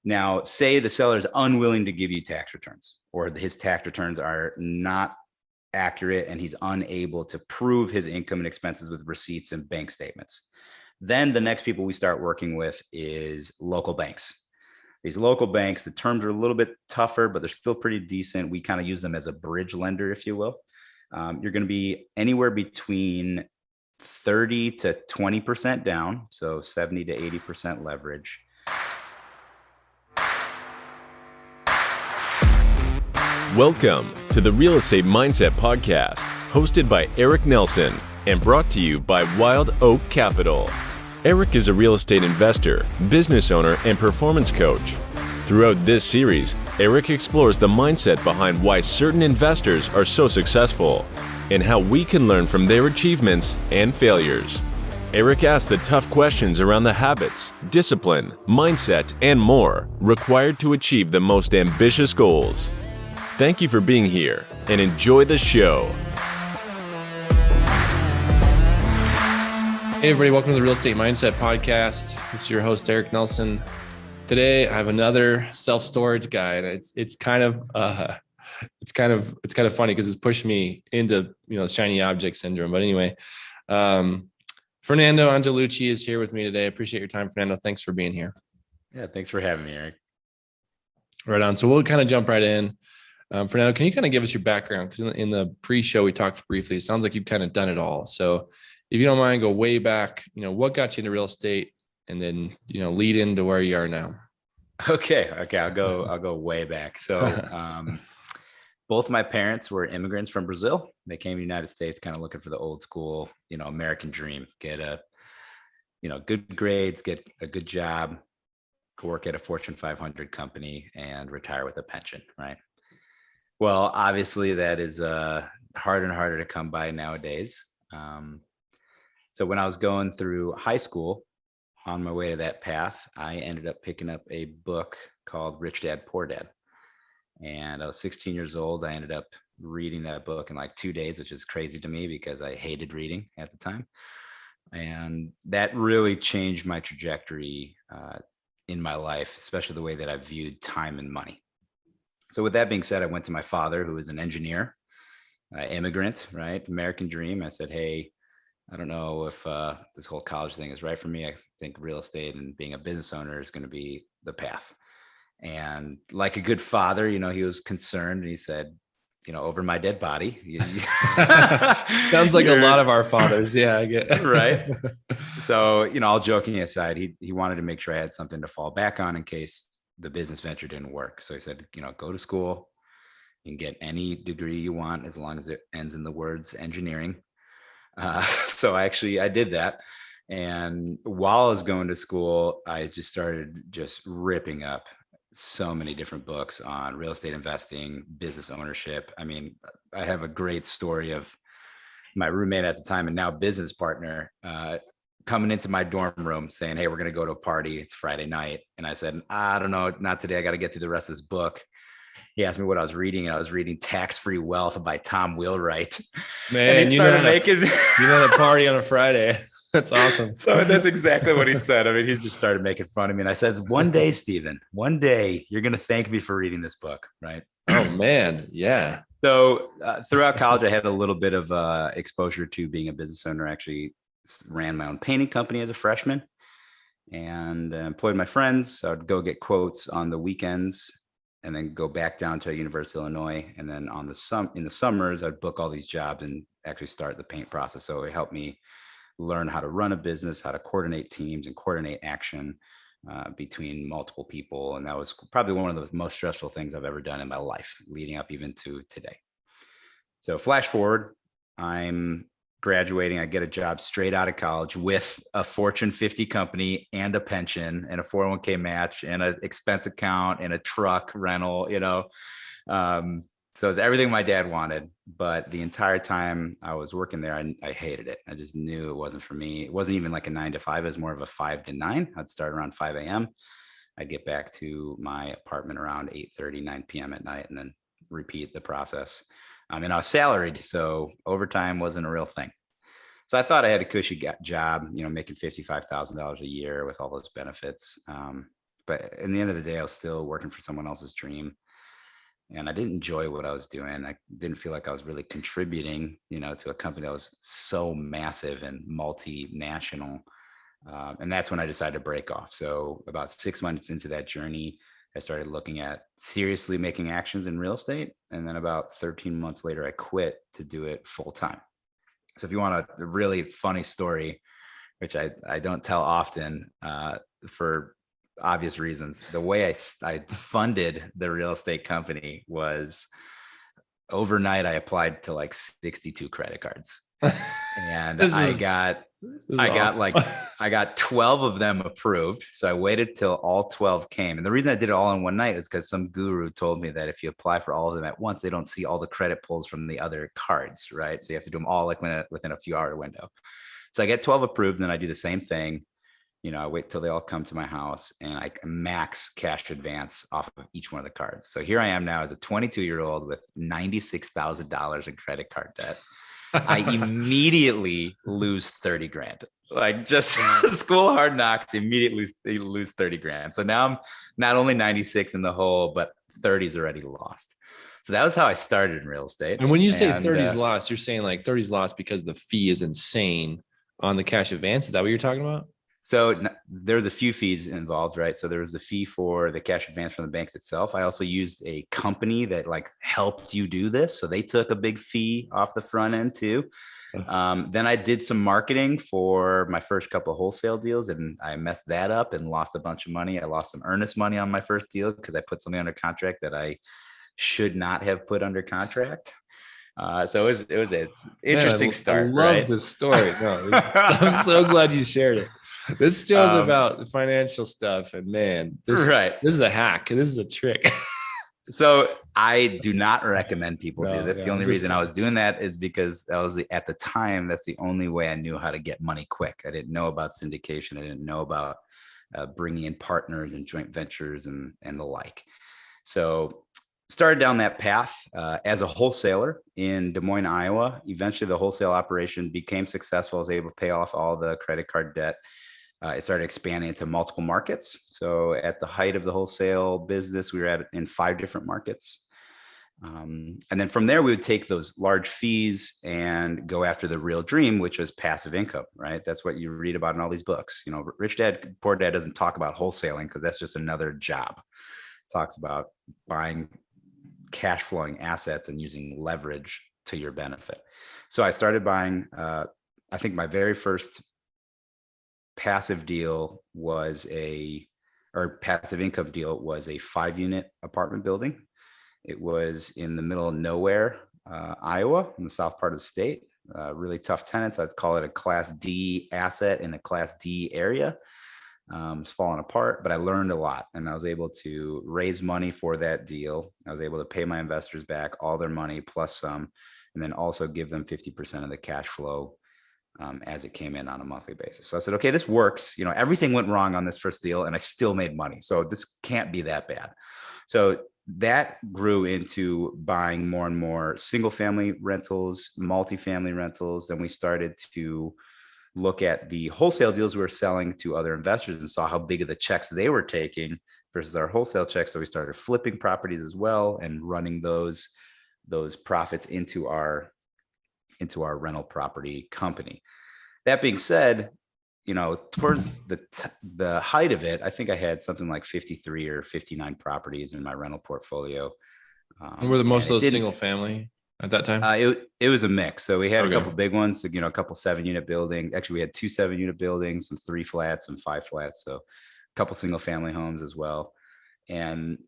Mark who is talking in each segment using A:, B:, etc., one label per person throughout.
A: Now, say the seller is unwilling to give you tax returns, or his tax returns are not accurate and he's unable to prove his income and expenses with receipts and bank statements. Then the next people we start working with is local banks. These local banks, the terms are a little bit tougher, but they're still pretty decent. We kind of use them as a bridge lender, if you will. You're going to be anywhere between 30 to 20% down, so 70 to 80% leverage.
B: Welcome to the Real Estate Mindset Podcast, hosted by Eric Nelson and brought to you by Wild Oak Capital. Eric is a real estate investor, business owner, and performance coach. Throughout this series, Eric explores the mindset behind why certain investors are so successful and how we can learn from their achievements and failures. Eric asks the tough questions around the habits, discipline, mindset, and more required to achieve the most ambitious goals. Thank you for being here and enjoy the show.
C: Hey everybody, welcome to the Real Estate Mindset Podcast. This is your host, Eric Nelson. Today I have another self-storage guide. It's kind of funny because it's pushed me into shiny object syndrome. But anyway, Fernando Angelucci is here with me today. I appreciate your time, Fernando. Thanks for being here.
A: Yeah, thanks for having me, Eric.
C: Right on. So we'll kind of jump right in. Fernando, can you kind of give us your background? Because in the pre-show, we talked briefly. It sounds like you've kind of done it all. So if you don't mind, go way back, what got you into real estate and then, lead into where you are now.
A: Okay. I'll go way back. So both my parents were immigrants from Brazil. They came to the United States kind of looking for the old school, American dream, get good grades, get a good job, work at a Fortune 500 company and retire with a pension, right? Well, obviously that is harder and harder to come by nowadays. So when I was going through high school, on my way to that path, I ended up picking up a book called Rich Dad, Poor Dad. And I was 16 years old. I ended up reading that book in like 2 days, which is crazy to me because I hated reading at the time. And that really changed my trajectory in my life, especially the way that I viewed time and money. So with that being said, I went to my father, who is an engineer, immigrant, right? American dream. I said, hey, I don't know if this whole college thing is right for me. I think real estate and being a business owner is going to be the path. And like a good father, he was concerned and he said, over my dead body.
C: Sounds like a lot of our fathers. Yeah, I get it.
A: Right. So, all joking aside, he wanted to make sure I had something to fall back on in case the business venture didn't work. So he said, go to school, you can get any degree you want as long as it ends in the words engineering. So I did that. And while I was going to school, I just started ripping up so many different books on real estate investing, business ownership. I mean, I have a great story of my roommate at the time and now business partner, coming into my dorm room saying, hey, we're going to go to a party. It's Friday night. And I said, I don't know, not today. I got to get through the rest of this book. He asked me what I was reading, and I was reading Tax-Free Wealth by Tom Wheelwright.
C: Man, and he started making a party on a Friday. That's awesome.
A: So that's exactly what he said. I mean, he just started making fun of me. And I said, one day, Stephen, one day you're going to thank me for reading this book. Right.
C: Oh man. Yeah.
A: So throughout college, I had a little bit of exposure to being a business owner. I actually ran my own painting company as a freshman and employed my friends. So I'd go get quotes on the weekends and then go back down to University of Illinois. And then in the summers, I'd book all these jobs and actually start the paint process. So it helped me learn how to run a business, how to coordinate teams and coordinate action between multiple people. And that was probably one of the most stressful things I've ever done in my life, leading up even to today. So flash forward, I'm graduating. I get a job straight out of college with a Fortune 50 company and a pension and a 401k match and an expense account and a truck rental, So it's everything my dad wanted. But the entire time I was working there, I hated it. I just knew it wasn't for me. It wasn't even like a 9 to 5. It was more of a 5 to 9. I'd start around 5 a.m. I'd get back to my apartment around 8:30, 9 p.m. at night and then repeat the process. And I was salaried, so overtime wasn't a real thing. So I thought I had a cushy job, making $55,000 a year with all those benefits. But but in the end of the day, I was still working for someone else's dream. And I didn't enjoy what I was doing. I didn't feel like I was really contributing, to a company that was so massive and multinational. And that's when I decided to break off. So about 6 months into that journey, I started looking at seriously making actions in real estate. And then about 13 months later, I quit to do it full time. So if you want a really funny story, which I don't tell often for obvious reasons, the way I funded the real estate company was overnight. I applied to like 62 credit cards. And I got I got 12 of them approved. So I waited till all 12 came. And the reason I did it all in one night is because some guru told me that if you apply for all of them at once, they don't see all the credit pulls from the other cards, right? So you have to do them all like within a few hour window. So I get 12 approved, and then I do the same thing. I wait till they all come to my house, and I max cash advance off of each one of the cards. So here I am now as a 22-year-old with $96,000 in credit card debt. I immediately lose 30 grand. Like just school hard knocks, immediately lose 30 grand. So now I'm not only 96 in the hole, but 30's already lost. So that was how I started in real estate.
C: And when you say 30's lost, you're saying like 30's lost because the fee is insane on the cash advance. Is that what you're talking about?
A: So there's a few fees involved, right? So there was a fee for the cash advance from the banks itself. I also used a company that like helped you do this. So they took a big fee off the front end too. Then I did some marketing for my first couple of wholesale deals, and I messed that up and lost a bunch of money. I lost some earnest money on my first deal because I put something under contract that I should not have put under contract. So it's interesting start.
C: I love this story. I'm so glad you shared it. This show's about financial stuff, and man, this is a hack. This is a trick.
A: So I do not recommend people do this. The only reason I was doing that is because at the time, that's the only way I knew how to get money quick. I didn't know about syndication. I didn't know about bringing in partners and joint ventures and the like. So started down that path as a wholesaler in Des Moines, Iowa. Eventually, the wholesale operation became successful. I was able to pay off all the credit card debt. It started expanding into multiple markets. So at the height of the wholesale business, we were in 5 different markets. And then from there, we would take those large fees and go after the real dream, which was passive income, right? That's what you read about in all these books. Rich Dad, Poor Dad doesn't talk about wholesaling because that's just another job. It talks about buying cash flowing assets and using leverage to your benefit. So I started buying, I think my very first passive deal passive income deal was a 5-unit apartment building. It was in the middle of nowhere, Iowa, in the south part of the state. Really tough tenants. I'd call it a Class D asset in a Class D area. It's falling apart, but I learned a lot, and I was able to raise money for that deal. I was able to pay my investors back all their money plus some, and then also give them 50% of the cash flow as it came in on a monthly basis. So I said, okay, this works. Everything went wrong on this first deal, and I still made money. So this can't be that bad. So that grew into buying more and more single family rentals, multifamily rentals. Then we started to look at the wholesale deals we were selling to other investors and saw how big of the checks they were taking versus our wholesale checks. So we started flipping properties as well and running those profits into our rental property company. That being said, towards the height of it, I think I had something like 53 or 59 properties in my rental portfolio.
C: And were most of those single family at that time?
A: It was a mix. So we had a couple big ones, a couple 7-unit buildings. Actually, we had 2 7-unit buildings, some 3 flats, and 5 flats. So a couple single family homes as well. And,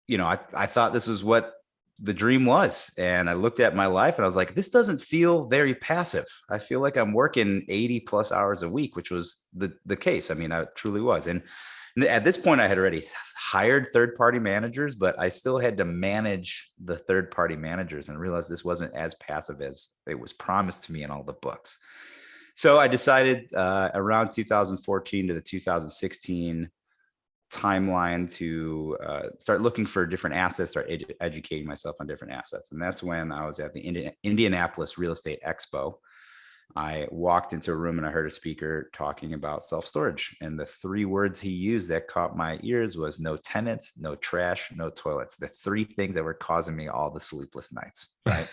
A: I thought this was what the dream was. And I looked at my life and I was like, this doesn't feel very passive. I feel like I'm working 80 plus hours a week, which was the case. I mean, I truly was. And at this point I had already hired third-party managers, but I still had to manage the third-party managers and realized this wasn't as passive as it was promised to me in all the books. So I decided around 2014 to the 2016 timeline to start looking for different assets, start educating myself on different assets. And that's when I was at the Indianapolis Real Estate Expo. I walked into a room and I heard a speaker talking about self-storage. And the three words he used that caught my ears was no tenants, no trash, no toilets. The three things that were causing me all the sleepless nights, right?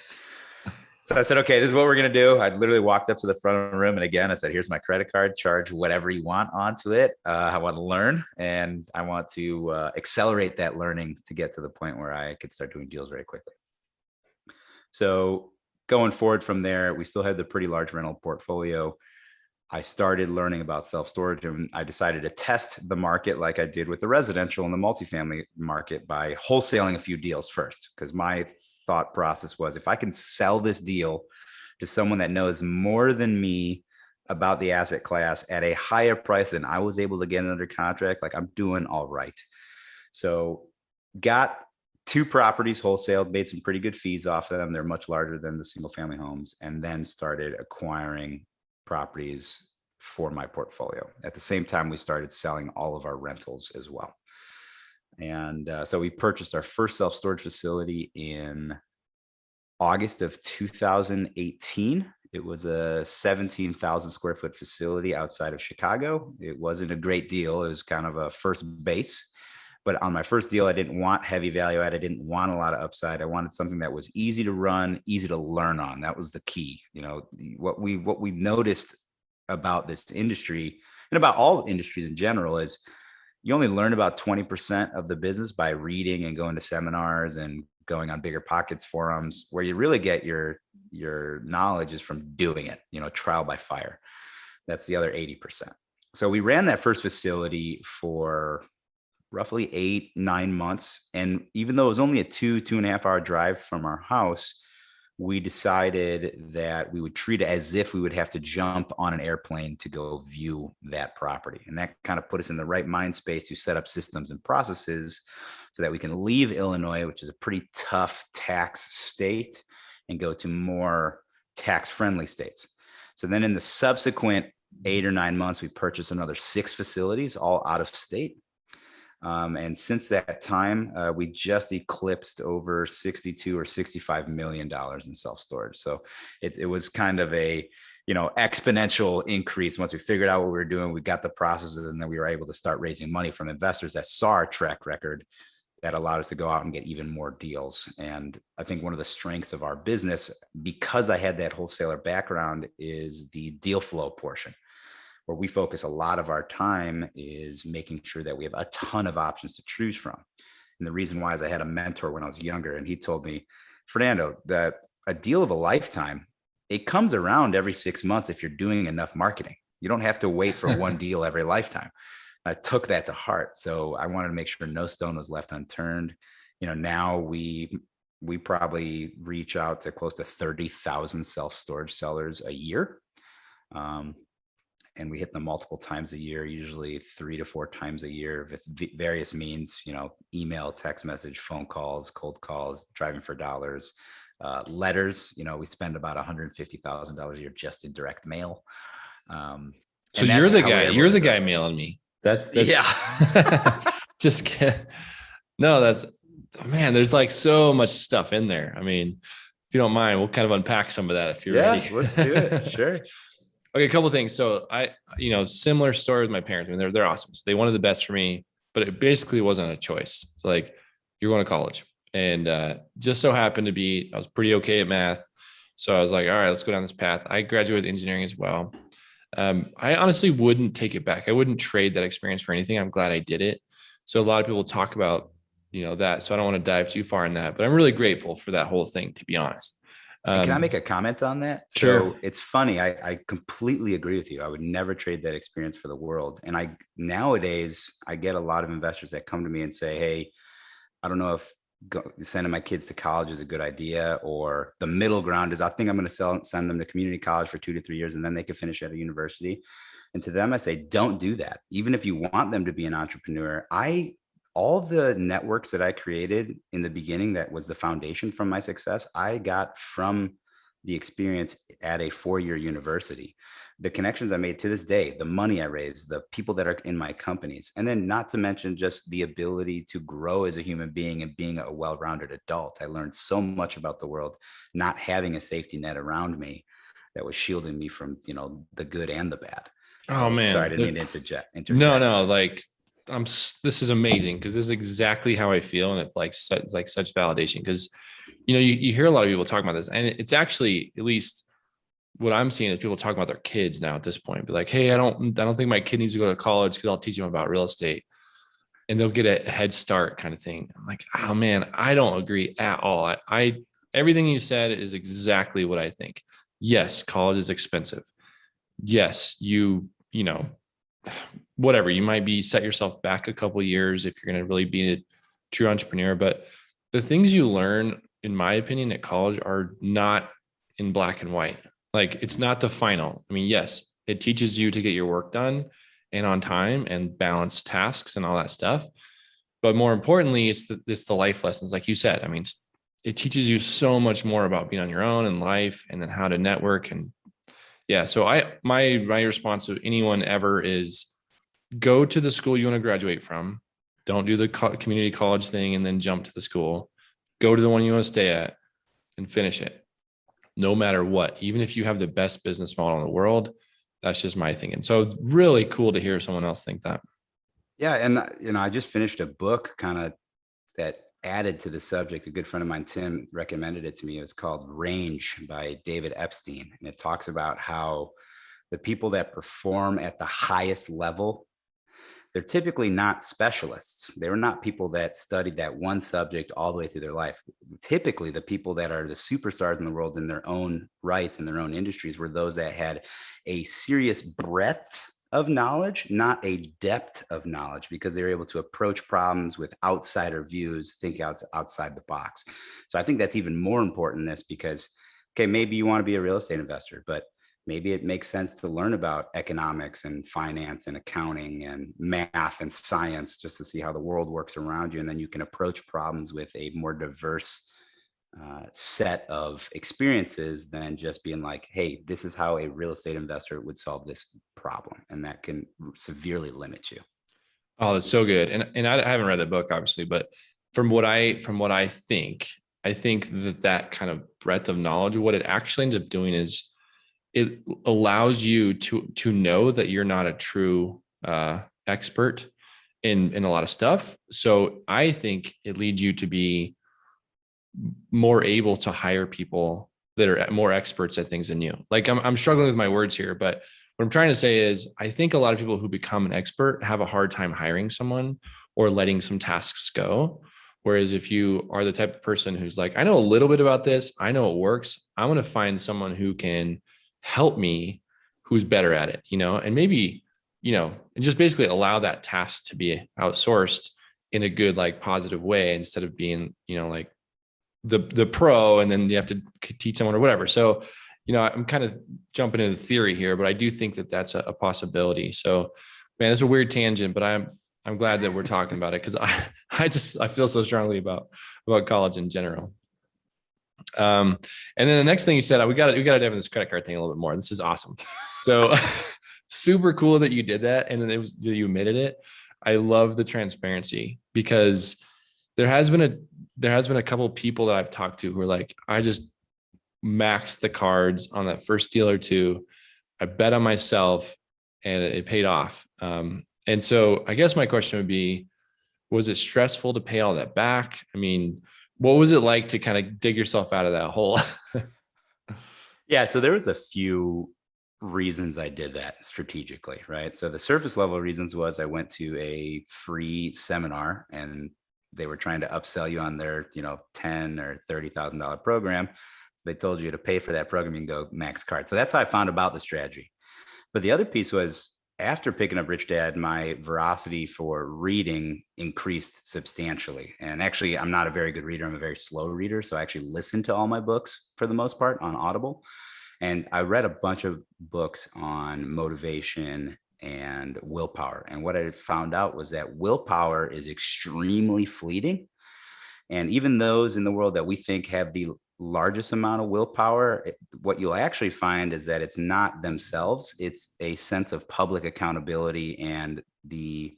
A: So I said, okay, this is what we're going to do. I literally walked up to the front of the room. And again, I said, here's my credit card, charge whatever you want onto it. I want to learn and I want to accelerate that learning to get to the point where I could start doing deals very quickly. So going forward from there, we still had the pretty large rental portfolio. I started learning about self-storage and I decided to test the market like I did with the residential and the multifamily market by wholesaling a few deals first. Because my thought process was, if I can sell this deal to someone that knows more than me about the asset class at a higher price than I was able to get under contract, like I'm doing all right. So got 2 properties wholesaled, made some pretty good fees off of them. They're much larger than the single family homes, and then started acquiring properties for my portfolio. At the same time, we started selling all of our rentals as well. And so we purchased our first self-storage facility in August of 2018. It was a 17,000 square foot facility outside of Chicago. It wasn't a great deal. It was kind of a first base. But on my first deal, I didn't want heavy value add. I didn't want a lot of upside. I wanted something that was easy to run, easy to learn on. That was the key. You know, what we noticed about this industry and about all industries in general is you only learn about 20% of the business by reading and going to seminars and going on Bigger Pockets forums. Where you really get your knowledge is from doing it, you know, trial by fire. That's the other 80%. So we ran that first facility for roughly 8-9 months. And even though it was only a 2.5 hour drive from our house, we decided that we would treat it as if we would have to jump on an airplane to go view that property. And that kind of put us in the right mind space to set up systems and processes so that we can leave Illinois, which is a pretty tough tax state, and go to more tax-friendly states. So then in the subsequent 8 or 9 months, we purchased another 6 facilities, all out of state. And since that time, we just eclipsed over 62 or $65 million in self-storage. So it was kind of a, you know, exponential increase. Once we figured out what we were doing, we got the processes, and then we were able to start raising money from investors that saw our track record that allowed us to go out and get even more deals. And I think one of the strengths of our business, because I had that wholesaler background, is the deal flow portion. Where we focus a lot of our time is making sure that we have a ton of options to choose from. And the reason why is I had a mentor when I was younger, and he told me, Fernando, that a deal of a lifetime, it comes around every 6 months if you're doing enough marketing. You don't have to wait for one deal every lifetime. I took that to heart. So I wanted to make sure no stone was left unturned. You know, now we probably reach out to close to 30,000 self-storage sellers a year. And we hit them multiple times a year, usually 3 to 4 times a year with various means, you know, email, text message, phone calls, cold calls, driving for dollars, letters. You know, we spend about $150,000 a year just in direct mail.
C: So you're the guy mailing me. That's
A: yeah.
C: Just kidding. No, man, there's like so much stuff in there. I mean, if you don't mind, we'll kind of unpack some of that if you're ready.
A: Let's do it. Sure.
C: Okay, a couple of things. So similar story with my parents. I mean, they're awesome. So they wanted the best for me, but it basically wasn't a choice. It's like, you're going to college. And just so happened to be, I was pretty okay at math. So I was like, all right, let's go down this path. I graduated with engineering as well. I honestly wouldn't take it back. I wouldn't trade that experience for anything. I'm glad I did it. So a lot of people talk about, that. So I don't want to dive too far in that, but I'm really grateful for that whole thing, to be honest.
A: Can I make a comment on that?
C: Sure.
A: So it's funny. I completely agree with you. I would never trade that experience for the world. And nowadays I get a lot of investors that come to me and say, hey, I don't know if sending my kids to college is a good idea, or the middle ground is I think I'm going to send them to community college for 2 to 3 years and then they could finish at a university. And to them, I say, don't do that. Even if you want them to be an entrepreneur, all the networks that I created in the beginning, that was the foundation from my success, I got from the experience at a 4-year university. The connections I made to this day, the money I raised, the people that are in my companies, and then not to mention just the ability to grow as a human being and being a well-rounded adult. I learned so much about the world, not having a safety net around me. that was shielding me from, the good and the bad.
C: Oh man.
A: Sorry, I didn't mean to interject.
C: No, like this is amazing because this is exactly how I feel. And it's like such validation because, you hear a lot of people talk about this, and it's actually, at least what I'm seeing is people talk about their kids now at this point, be like, hey, I don't think my kid needs to go to college because I'll teach him about real estate and they'll get a head start kind of thing. I'm like, oh man, I don't agree at all. I everything you said is exactly what I think. Yes, college is expensive. Yes, whatever, you might be set yourself back a couple of years if you're going to really be a true entrepreneur. But the things you learn, in my opinion, at college are not in black and white. Like, it's not the final. I mean, yes, it teaches you to get your work done and on time and balance tasks and all that stuff. But more importantly, it's the life lessons, like you said. I mean, it teaches you so much more about being on your own in life, and then how to network. And yeah, so my response to anyone ever is go to the school you want to graduate from. Don't do the community college thing and then jump to the school. Go to the one you want to stay at and finish it, no matter what. Even if you have the best business model in the world, that's just my thing. And so really cool to hear someone else think that.
A: Yeah. And, I just finished a book kind of that added to the subject. A good friend of mine, Tim, recommended it to me. It was called Range by David Epstein. And it talks about how the people that perform at the highest level, they're typically not specialists. They were not people that studied that one subject all the way through their life. Typically, the people that are the superstars in the world in their own rights, in their own industries, were those that had a serious breadth of knowledge, not a depth of knowledge, because they were able to approach problems with outsider views, think outside the box. So I think that's even more important in this because, okay, maybe you want to be a real estate investor, but maybe it makes sense to learn about economics and finance and accounting and math and science just to see how the world works around you. And then you can approach problems with a more diverse set of experiences than just being like, hey, this is how a real estate investor would solve this problem. And that can severely limit you.
C: Oh, that's so good. And I haven't read the book, obviously, but from what I think that kind of breadth of knowledge, what it actually ends up doing is it allows you to know that you're not a true expert in a lot of stuff. So I think it leads you to be more able to hire people that are more experts at things than you. Like, I'm struggling with my words here, but what I'm trying to say is I think a lot of people who become an expert have a hard time hiring someone or letting some tasks go. Whereas if you are the type of person who's like, I know a little bit about this, I know it works, I'm going to find someone who can help me, who's better at it, and maybe, and just basically allow that task to be outsourced in a good, like, positive way, instead of being, like the pro, and then you have to teach someone or whatever. So, I'm kind of jumping into theory here, but I do think that that's a possibility. So, man, it's a weird tangent, but I'm glad that we're talking about it, because I feel so strongly about college in general. And then the next thing you said, we got to dive into this credit card thing a little bit more. This is awesome. So super cool that you did that. And then that you admitted it. I love the transparency, because there has been a couple of people that I've talked to who are like, I just maxed the cards on that first deal or two. I bet on myself and it paid off. And so I guess my question would be, was it stressful to pay all that back? I mean, what was it like to kind of dig yourself out of that hole?
A: Yeah. So there was a few reasons I did that strategically, right? So the surface level reasons was I went to a free seminar and they were trying to upsell you on their, $10,000 or $30,000 program. They told you to pay for that program, you can go max card. So that's how I found about the strategy. But the other piece was, after picking up Rich Dad, my veracity for reading increased substantially. And actually, I'm not a very good reader. I'm a very slow reader. So I actually listen to all my books for the most part on Audible. And I read a bunch of books on motivation and willpower. And what I found out was that willpower is extremely fleeting. And even those in the world that we think have the largest amount of willpower, what you'll actually find is that it's not themselves. It's a sense of public accountability and the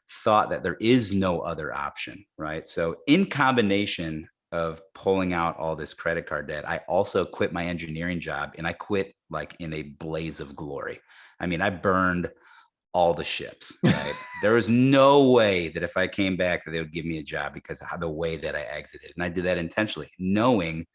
A: thought that there is no other option, right? So in combination, of pulling out all this credit card debt, I also quit my engineering job, and I quit like in a blaze of glory. I mean, I burned all the ships, right? There was no way that if I came back that they would give me a job because of the way that I exited. And I did that intentionally, knowing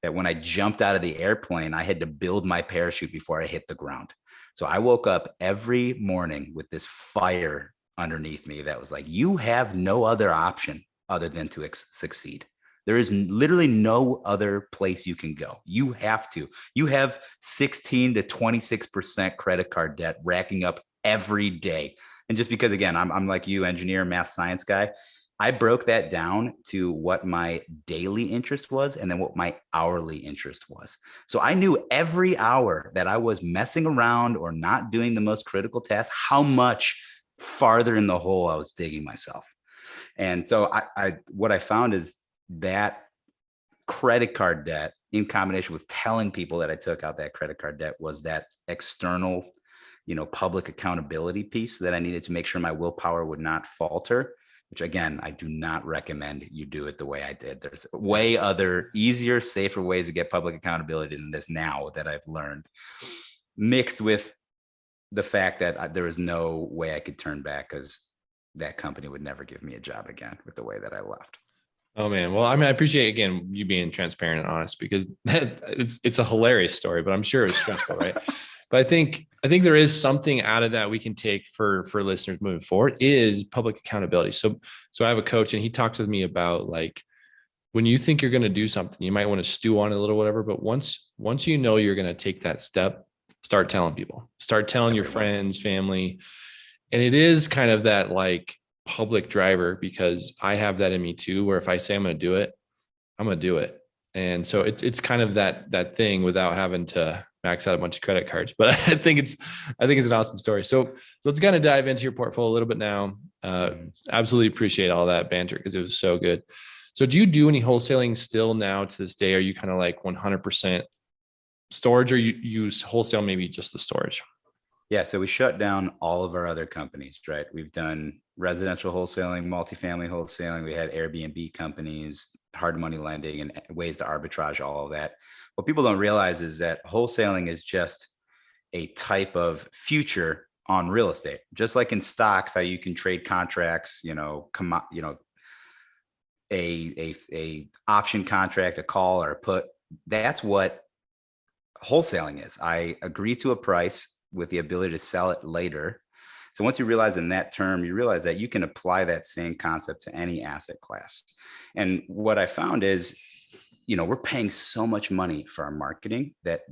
A: that when I jumped out of the airplane, I had to build my parachute before I hit the ground. So I woke up every morning with this fire underneath me that was like, you have no other option other than to succeed. There is literally no other place you can go. You have to. You have 16 to 26% credit card debt racking up every day. And just because, again, I'm like you, engineer, math, science guy, I broke that down to what my daily interest was and then what my hourly interest was. So I knew every hour that I was messing around or not doing the most critical task, how much farther in the hole I was digging myself. And so what I found is that credit card debt in combination with telling people that I took out that credit card debt was that external, public accountability piece that I needed to make sure my willpower would not falter, which again, I do not recommend you do it the way I did. There's way other easier, safer ways to get public accountability than this now that I've learned, mixed with the fact that there was no way I could turn back because that company would never give me a job again with the way that I left.
C: Oh man. Well, I mean, I appreciate again you being transparent and honest, because it's a hilarious story, but I'm sure it's stressful, right? But I think there is something out of that we can take for listeners moving forward is public accountability. So I have a coach and he talks with me about like, when you think you're going to do something, you might want to stew on it a little, whatever. But once you know you're going to take that step, start telling people, start telling your friends, family. And it is kind of that like public driver, because I have that in me too, where if I say I'm going to do it, I'm going to do it. And so it's kind of that thing without having to max out a bunch of credit cards. But I think it's an awesome story. So let's kind of dive into your portfolio a little bit now. Absolutely appreciate all that banter because it was so good. So do you do any wholesaling still now to this day? Are you kind of like 100% storage, or you use wholesale, maybe just the storage?
A: Yeah. So we shut down all of our other companies, right? We've done residential wholesaling, multifamily wholesaling. We had Airbnb companies, hard money lending, and ways to arbitrage all of that. What people don't realize is that wholesaling is just a type of future on real estate. Just like in stocks, how you can trade contracts, a option contract, a call or a put. That's what wholesaling is. I agree to a price with the ability to sell it later. So once you realize in that term, you realize that you can apply that same concept to any asset class. And what I found is, we're paying so much money for our marketing that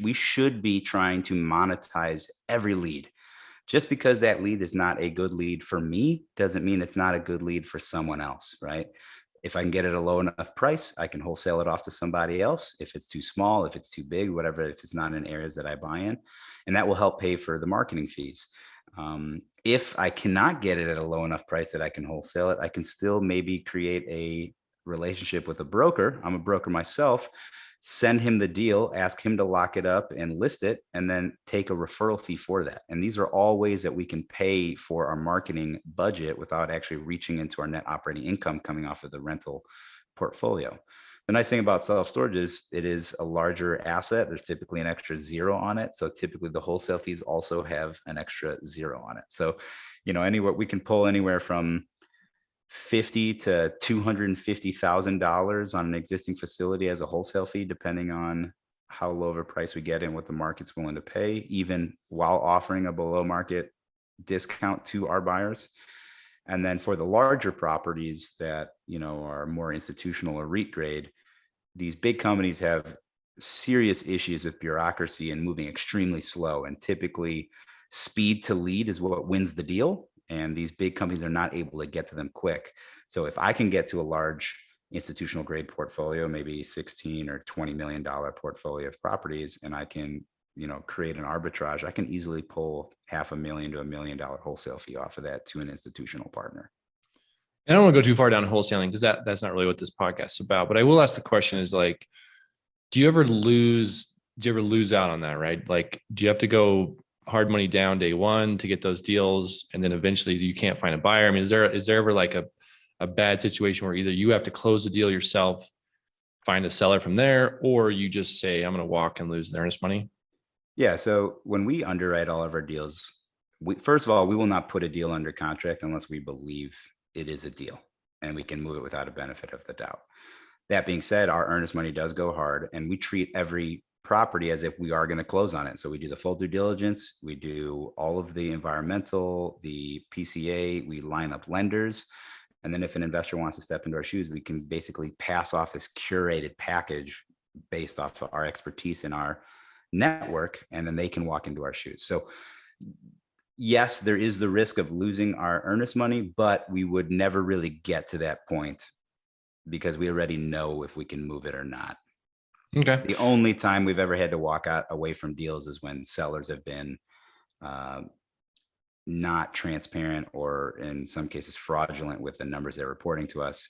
A: we should be trying to monetize every lead. Just because that lead is not a good lead for me doesn't mean it's not a good lead for someone else, right? If I can get it at a low enough price, I can wholesale it off to somebody else. If it's too small, if it's too big, whatever, if it's not in areas that I buy in, and that will help pay for the marketing fees. If I cannot get it at a low enough price that I can wholesale it, I can still maybe create a relationship with a broker. I'm a broker myself. Send him the deal, ask him to lock it up and list it, and then take a referral fee for that. And these are all ways that we can pay for our marketing budget without actually reaching into our net operating income coming off of the rental portfolio. The nice thing about self-storage is it is a larger asset. There's typically an extra zero on it. So typically the wholesale fees also have an extra zero on it. So, anywhere we can pull anywhere from $50,000 to $250,000 on an existing facility as a wholesale fee, depending on how low of a price we get and what the market's willing to pay, even while offering a below market discount to our buyers. And then for the larger properties that, are more institutional or REIT grade, these big companies have serious issues with bureaucracy and moving extremely slow. And typically speed to lead is what wins the deal. And these big companies are not able to get to them quick. So if I can get to a large institutional grade portfolio, maybe $16 or $20 million portfolio of properties, and I can, create an arbitrage, I can easily pull $500,000 to $1 million wholesale fee off of that to an institutional partner.
C: And I don't want to go too far down wholesaling because that's not really what this podcast is about. But I will ask the question is like, do you ever lose out on that, right? Like, do you have to go hard money down day one to get those deals, and then eventually you can't find a buyer? I mean, is there ever like a a bad situation where either you have to close the deal yourself, find a seller from there, or you just say, I'm going to walk and lose the earnest money?
A: Yeah. So when we underwrite all of our deals, first of all, we will not put a deal under contract unless we believe it is a deal and we can move it without a benefit of the doubt. That being said, our earnest money does go hard, and we treat every property as if we are going to close on it. So we do the full due diligence. We do all of the environmental, the PCA, we line up lenders. And then if an investor wants to step into our shoes, we can basically pass off this curated package based off of our expertise in our network, and then they can walk into our shoes. So yes, there is the risk of losing our earnest money, but we would never really get to that point because we already know if we can move it or not.
C: Okay.
A: The only time we've ever had to walk out away from deals is when sellers have been not transparent, or in some cases fraudulent with the numbers they're reporting to us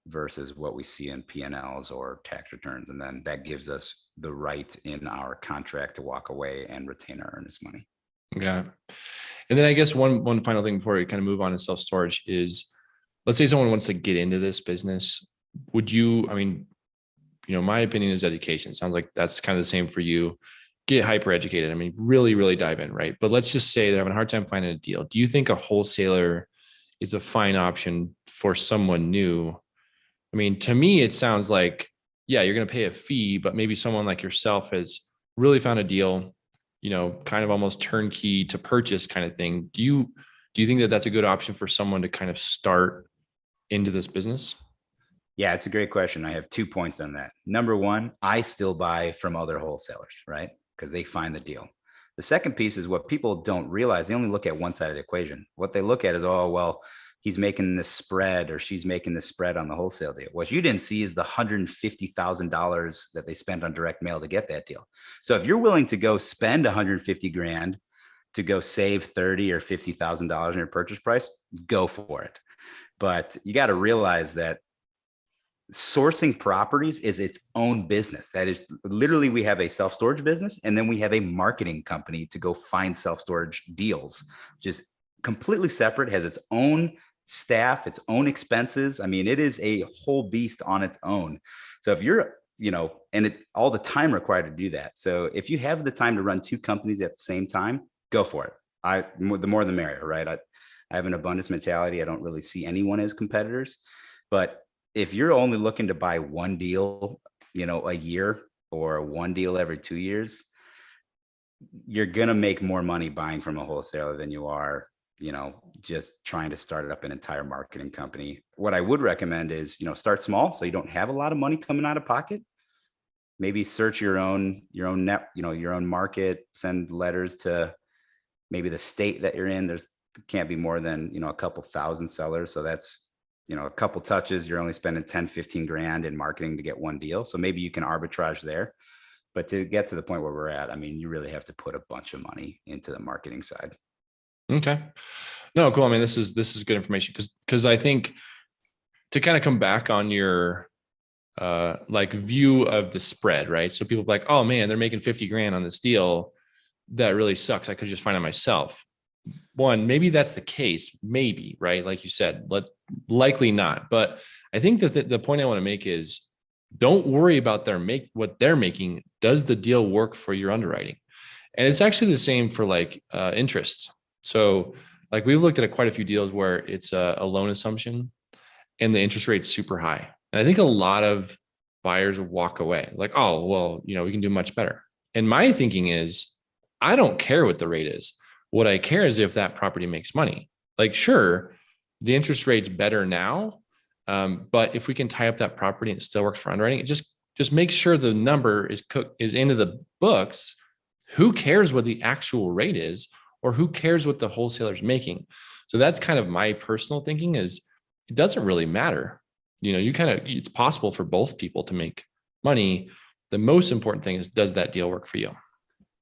A: versus what we see in P&Ls or tax returns. And then that gives us the right in our contract to walk away and retain our earnest money.
C: Yeah. And then I guess one final thing before we kind of move on to self-storage is, let's say someone wants to get into this business. Would you, I mean, my opinion is education. It sounds like that's kind of the same for you. Get hyper educated. I mean, really, really dive in, right? But let's just say they're having a hard time finding a deal. Do you think a wholesaler is a fine option for someone new? I mean, to me, it sounds like, yeah, you're going to pay a fee, but maybe someone like yourself has really found a deal, kind of almost turnkey to purchase kind of thing. Do you think that that's a good option for someone to kind of start into this business?
A: Yeah, it's a great question. I have 2 points on that. Number one, I still buy from other wholesalers, right? Because they find the deal. The second piece is what people don't realize. They only look at one side of the equation. What they look at is, oh, well, he's making this spread or she's making this spread on the wholesale deal. What you didn't see is the $150,000 that they spent on direct mail to get that deal. So if you're willing to go spend 150 grand to go save 30 or $50,000 in your purchase price, go for it. But you got to realize that sourcing properties is its own business. That is literally, we have a self-storage business, and then we have a marketing company to go find self-storage deals, just completely separate, has its own staff, its own expenses. I mean, it is a whole beast on its own. So if you're, and all the time required to do that. So if you have the time to run 2 companies at the same time, go for it. The more the merrier, right? I have an abundance mentality. I don't really see anyone as competitors, but if you're only looking to buy one deal, a year, or one deal every 2 years, you're going to make more money buying from a wholesaler than you are, just trying to start up an entire marketing company. What I would recommend is, start small so you don't have a lot of money coming out of pocket. Maybe search your own net, your own market, send letters to maybe the state that you're in. Can't be more than, a couple thousand sellers. So that's, a couple touches, you're only spending 10, 15 grand in marketing to get one deal. So maybe you can arbitrage there. But to get to the point where we're at, I mean, you really have to put a bunch of money into the marketing side.
C: Okay. No, cool. I mean, this is good information because I think to kind of come back on your view of the spread, right? So people are like, oh man, they're making 50 grand on this deal. That really sucks. I could just find it myself. One, maybe that's the case, maybe, right? Like you said, likely not. But I think that the point I want to make is, don't worry about what they're making. Does the deal work for your underwriting? And it's actually the same for interest. So we've looked at quite a few deals where it's a loan assumption and the interest rate's super high. And I think a lot of buyers walk away like, oh, well, we can do much better. And my thinking is, I don't care what the rate is. What I care is if that property makes money. Sure, the interest rate's better now, but if we can tie up that property and it still works for underwriting, it just makes sure the number is into the books. Who cares what the actual rate is, or who cares what the wholesaler's making? So that's kind of my personal thinking, is it doesn't really matter. It's possible for both people to make money. The most important thing is, does that deal work for you?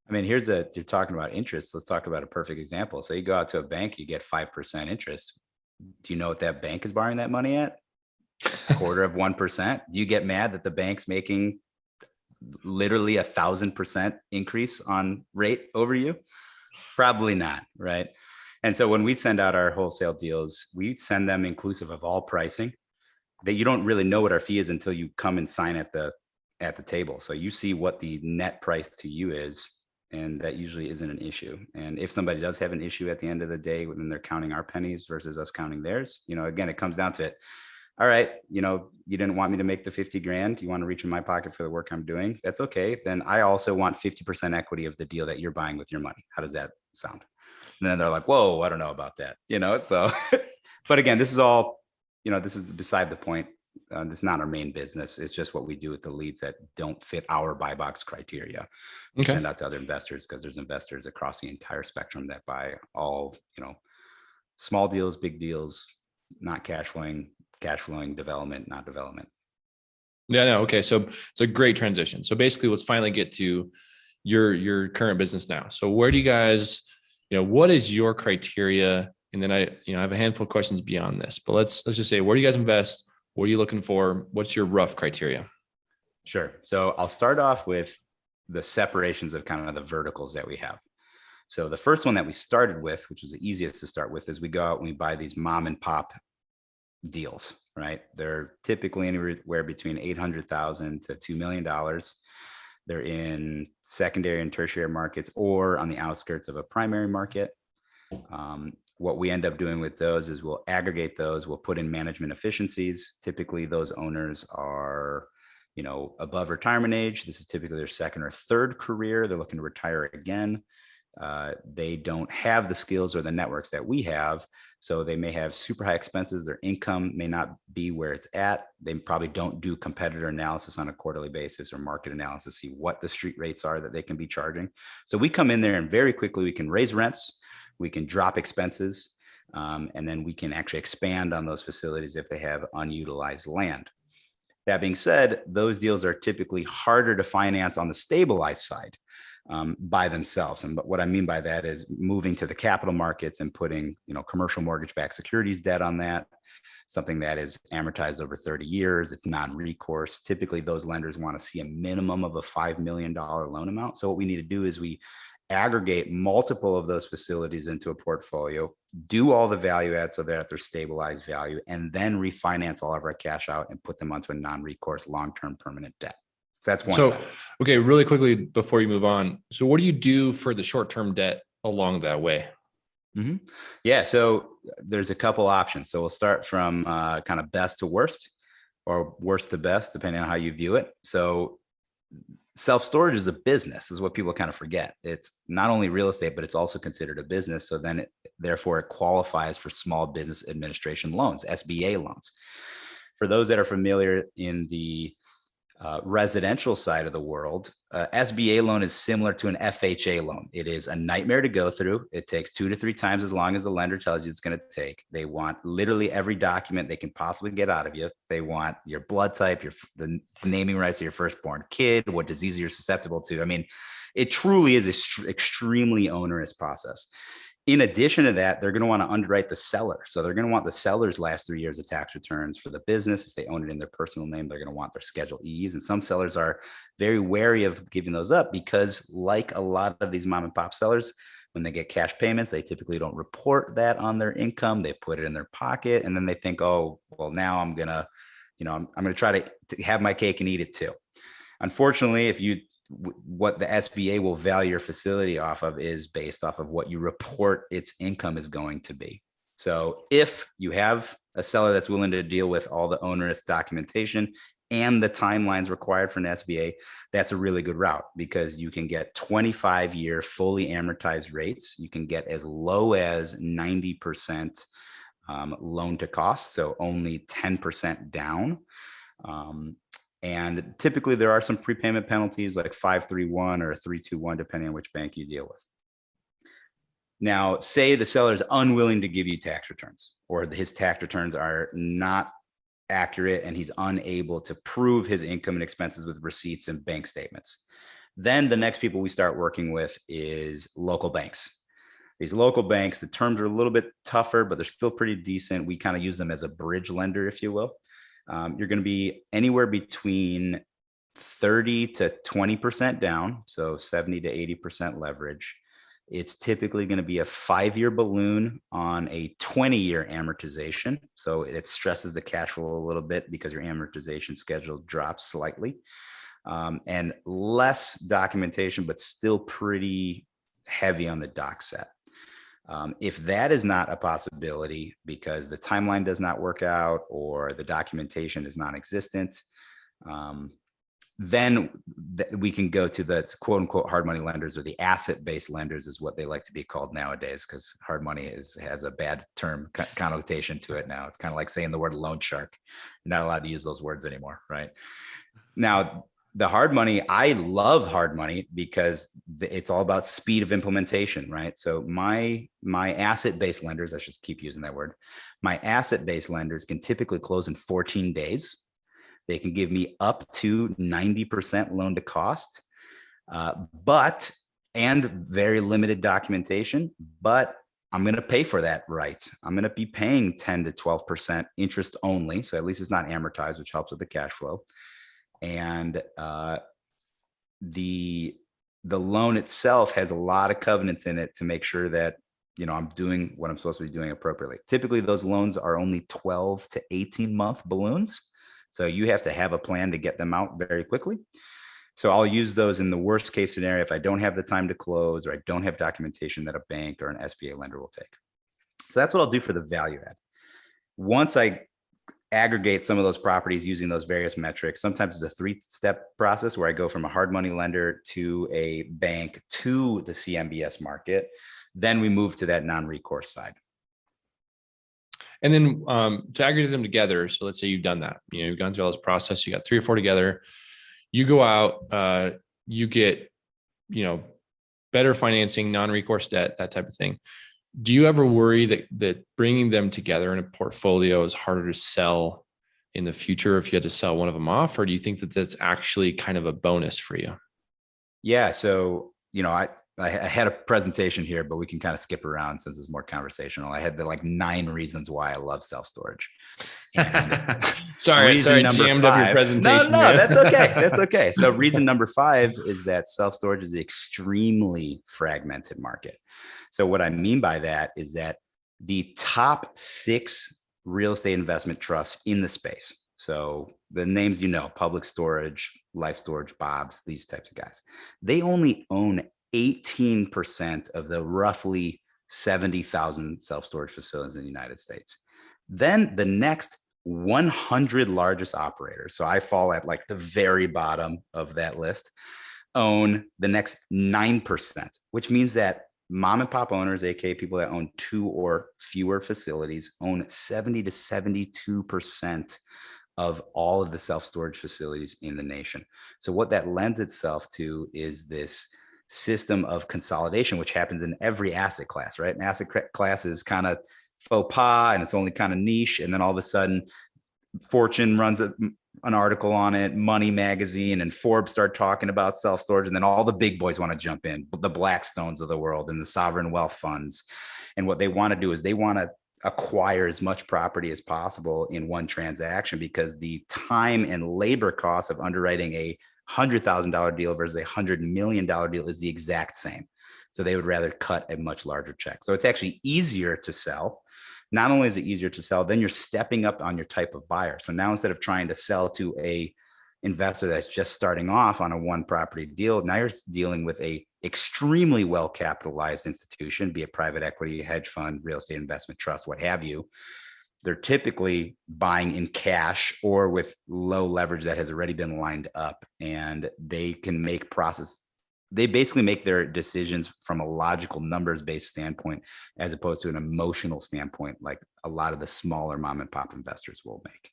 A: I mean, you're talking about interest. Let's talk about a perfect example. So you go out to a bank, you get 5% interest. Do you know what that bank is borrowing that money at? 1/4%. Do you get mad that the bank's making literally 1,000% increase on rate over you? Probably not, right? And so when we send out our wholesale deals, we send them inclusive of all pricing. That you don't really know what our fee is until you come and sign at the table. So you see what the net price to you is, and that usually isn't an issue. And if somebody does have an issue at the end of the day when they're counting our pennies versus us counting theirs, again, it comes down to it. All right, you didn't want me to make the 50 grand. You want to reach in my pocket for the work I'm doing. That's okay. Then I also want 50% equity of the deal that you're buying with your money. How does that sound? And then they're like, whoa, I don't know about that. So, but again, this is all, this is beside the point. This is not our main business. It's just what we do with the leads that don't fit our buy box criteria. We send out to other investors because there's investors across the entire spectrum that buy all, small deals, big deals, not cash flowing development, not development.
C: Yeah, no. Okay. So it's a great transition. So basically let's finally get to your current business now. So where do you guys, what is your criteria? And then I have a handful of questions beyond this, but let's just say, where do you guys invest? What are you looking for? What's your rough criteria?
A: Sure. So I'll start off with the separations of kind of the verticals that we have. So the first one that we started with, which was the easiest to start with, is we go out and we buy these mom and pop deals, right? They're typically anywhere between $800,000 to $2 million. They're in secondary and tertiary markets or on the outskirts of a primary market. What we end up doing with those is we'll aggregate those. We'll put in management efficiencies. Typically, those owners are, above retirement age. This is typically their second or third career. They're looking to retire again. They don't have the skills or the networks that we have. So they may have super high expenses. Their income may not be where it's at. They probably don't do competitor analysis on a quarterly basis or market analysis, see what the street rates are that they can be charging. So we come in there and very quickly we can raise rents, we can drop expenses, and then we can actually expand on those facilities if they have unutilized land. That being said, those deals are typically harder to finance on the stabilized side. By themselves. And what I mean by that is moving to the capital markets and putting, commercial mortgage-backed securities debt on that, something that is amortized over 30 years. It's non-recourse. Typically, those lenders want to see a minimum of a $5 million loan amount. So what we need to do is we aggregate multiple of those facilities into a portfolio, do all the value add so that they're stabilized value, and then refinance all of our cash out and put them onto a non-recourse long-term permanent debt. So that's one side.
C: Okay, really quickly before you move on. So what do you do for the short-term debt along that way?
A: Mm-hmm. Yeah, so there's a couple options. So we'll start from kind of best to worst or worst to best, depending on how you view it. So self-storage is a business, is what people kind of forget. It's not only real estate, but it's also considered a business. So then therefore it qualifies for small business administration loans, SBA loans. For those that are familiar in the residential side of the world, SBA loan is similar to an FHA loan. It is a nightmare to go through. It takes 2 to 3 times as long as the lender tells you it's going to take. They want literally every document they can possibly get out of you. They want your blood type, the naming rights of your firstborn kid, what disease you're susceptible to. I mean, it truly is an extremely onerous process. In addition to that, they're going to want to underwrite the seller. So they're going to want the seller's last 3 years of tax returns for the business. If they own it in their personal name, they're going to want their Schedule E's. And some sellers are very wary of giving those up because, like a lot of these mom and pop sellers, when they get cash payments, they typically don't report that on their income. They put it in their pocket, and then they think, oh, well, now I'm going to, I'm going to try to have my cake and eat it too. Unfortunately, what the SBA will value your facility off of is based off of what you report its income is going to be. So if you have a seller that's willing to deal with all the onerous documentation and the timelines required for an SBA, that's a really good route because you can get 25-year fully amortized rates. You can get as low as 90% loan to cost, so only 10% down. And typically there are some prepayment penalties like 531 or 321, depending on which bank you deal with. Now, say the seller is unwilling to give you tax returns, or his tax returns are not accurate and he's unable to prove his income and expenses with receipts and bank statements. Then the next people we start working with is local banks. These local banks, the terms are a little bit tougher, but they're still pretty decent. We kind of use them as a bridge lender, if you will. You're going to be anywhere between 30 to 20% down, so 70 to 80% leverage. It's typically going to be a 5-year balloon on a 20-year amortization. So it stresses the cash flow a little bit because your amortization schedule drops slightly. And less documentation, but still pretty heavy on the doc set. If that is not a possibility because the timeline does not work out or the documentation is non-existent, then we can go to the quote unquote hard money lenders, or the asset-based lenders is what they like to be called nowadays, because hard money has a bad term connotation to it now. It's kind of like saying the word loan shark. You're not allowed to use those words anymore, right? Now, the hard money, I love hard money because it's all about speed of implementation, right? So my asset-based lenders, I should keep using that word. My asset-based lenders can typically close in 14 days. They can give me up to 90% loan to cost, and very limited documentation, but I'm going to pay for that, right? I'm going to be paying 10 to 12% interest only. So at least it's not amortized, which helps with the cash flow. And the loan itself has a lot of covenants in it to make sure that, I'm doing what I'm supposed to be doing appropriately. Typically, those loans are only 12 to 18-month balloons. So you have to have a plan to get them out very quickly. So I'll use those in the worst case scenario if I don't have the time to close or I don't have documentation that a bank or an SBA lender will take. So that's what I'll do for the value add. Once I aggregate some of those properties using those various metrics, sometimes it's a 3-step process where I go from a hard money lender to a bank to the CMBS market. Then we move to that non-recourse side.
C: And then to aggregate them together. So let's say you've done that, you've gone through all this process, you got 3 or 4 together, you go out, you get, better financing, non-recourse debt, that type of thing. Do you ever worry that bringing them together in a portfolio is harder to sell in the future if you had to sell one of them off? Or do you think that that's actually kind of a bonus for you?
A: Yeah. So, I had a presentation here, but we can kind of skip around since it's more conversational. I had the 9 reasons why I love self-storage.
C: Sorry, jammed up your presentation.
A: No, that's okay. That's okay. So reason number 5 is that self-storage is an extremely fragmented market. So what I mean by that is that the top 6 real estate investment trusts in the space, so the names, Public Storage, Life Storage, Bob's, these types of guys, they only own 18% of the roughly 70,000 self-storage facilities in the United States. Then the next 100 largest operators, so I fall at the very bottom of that list, own the next 9%, which means that mom and pop owners, aka people that own 2 or fewer facilities, own 70 to 72% of all of the self-storage facilities in the nation. So what that lends itself to is this system of consolidation, which happens in every asset class, right? An asset class is kind of faux pas and it's only kind of niche. And then all of a sudden, Fortune runs an article on it, Money Magazine and Forbes start talking about self-storage. And then all the big boys want to jump in, the Blackstones of the world and the sovereign wealth funds. And what they want to do is they want to acquire as much property as possible in one transaction, because the time and labor costs of underwriting a $100,000 deal versus a $100 million deal is the exact same. So they would rather cut a much larger check. So it's actually easier to sell. Not only is it easier to sell, then you're stepping up on your type of buyer. So now instead of trying to sell to a investor that's just starting off on a 1 property deal, now you're dealing with a extremely well capitalized institution, be it private equity, hedge fund, real estate investment trust, what have you. They're typically buying in cash or with low leverage that has already been lined up, and they can they basically make their decisions from a logical numbers-based standpoint as opposed to an emotional standpoint, like a lot of the smaller mom and pop investors will make.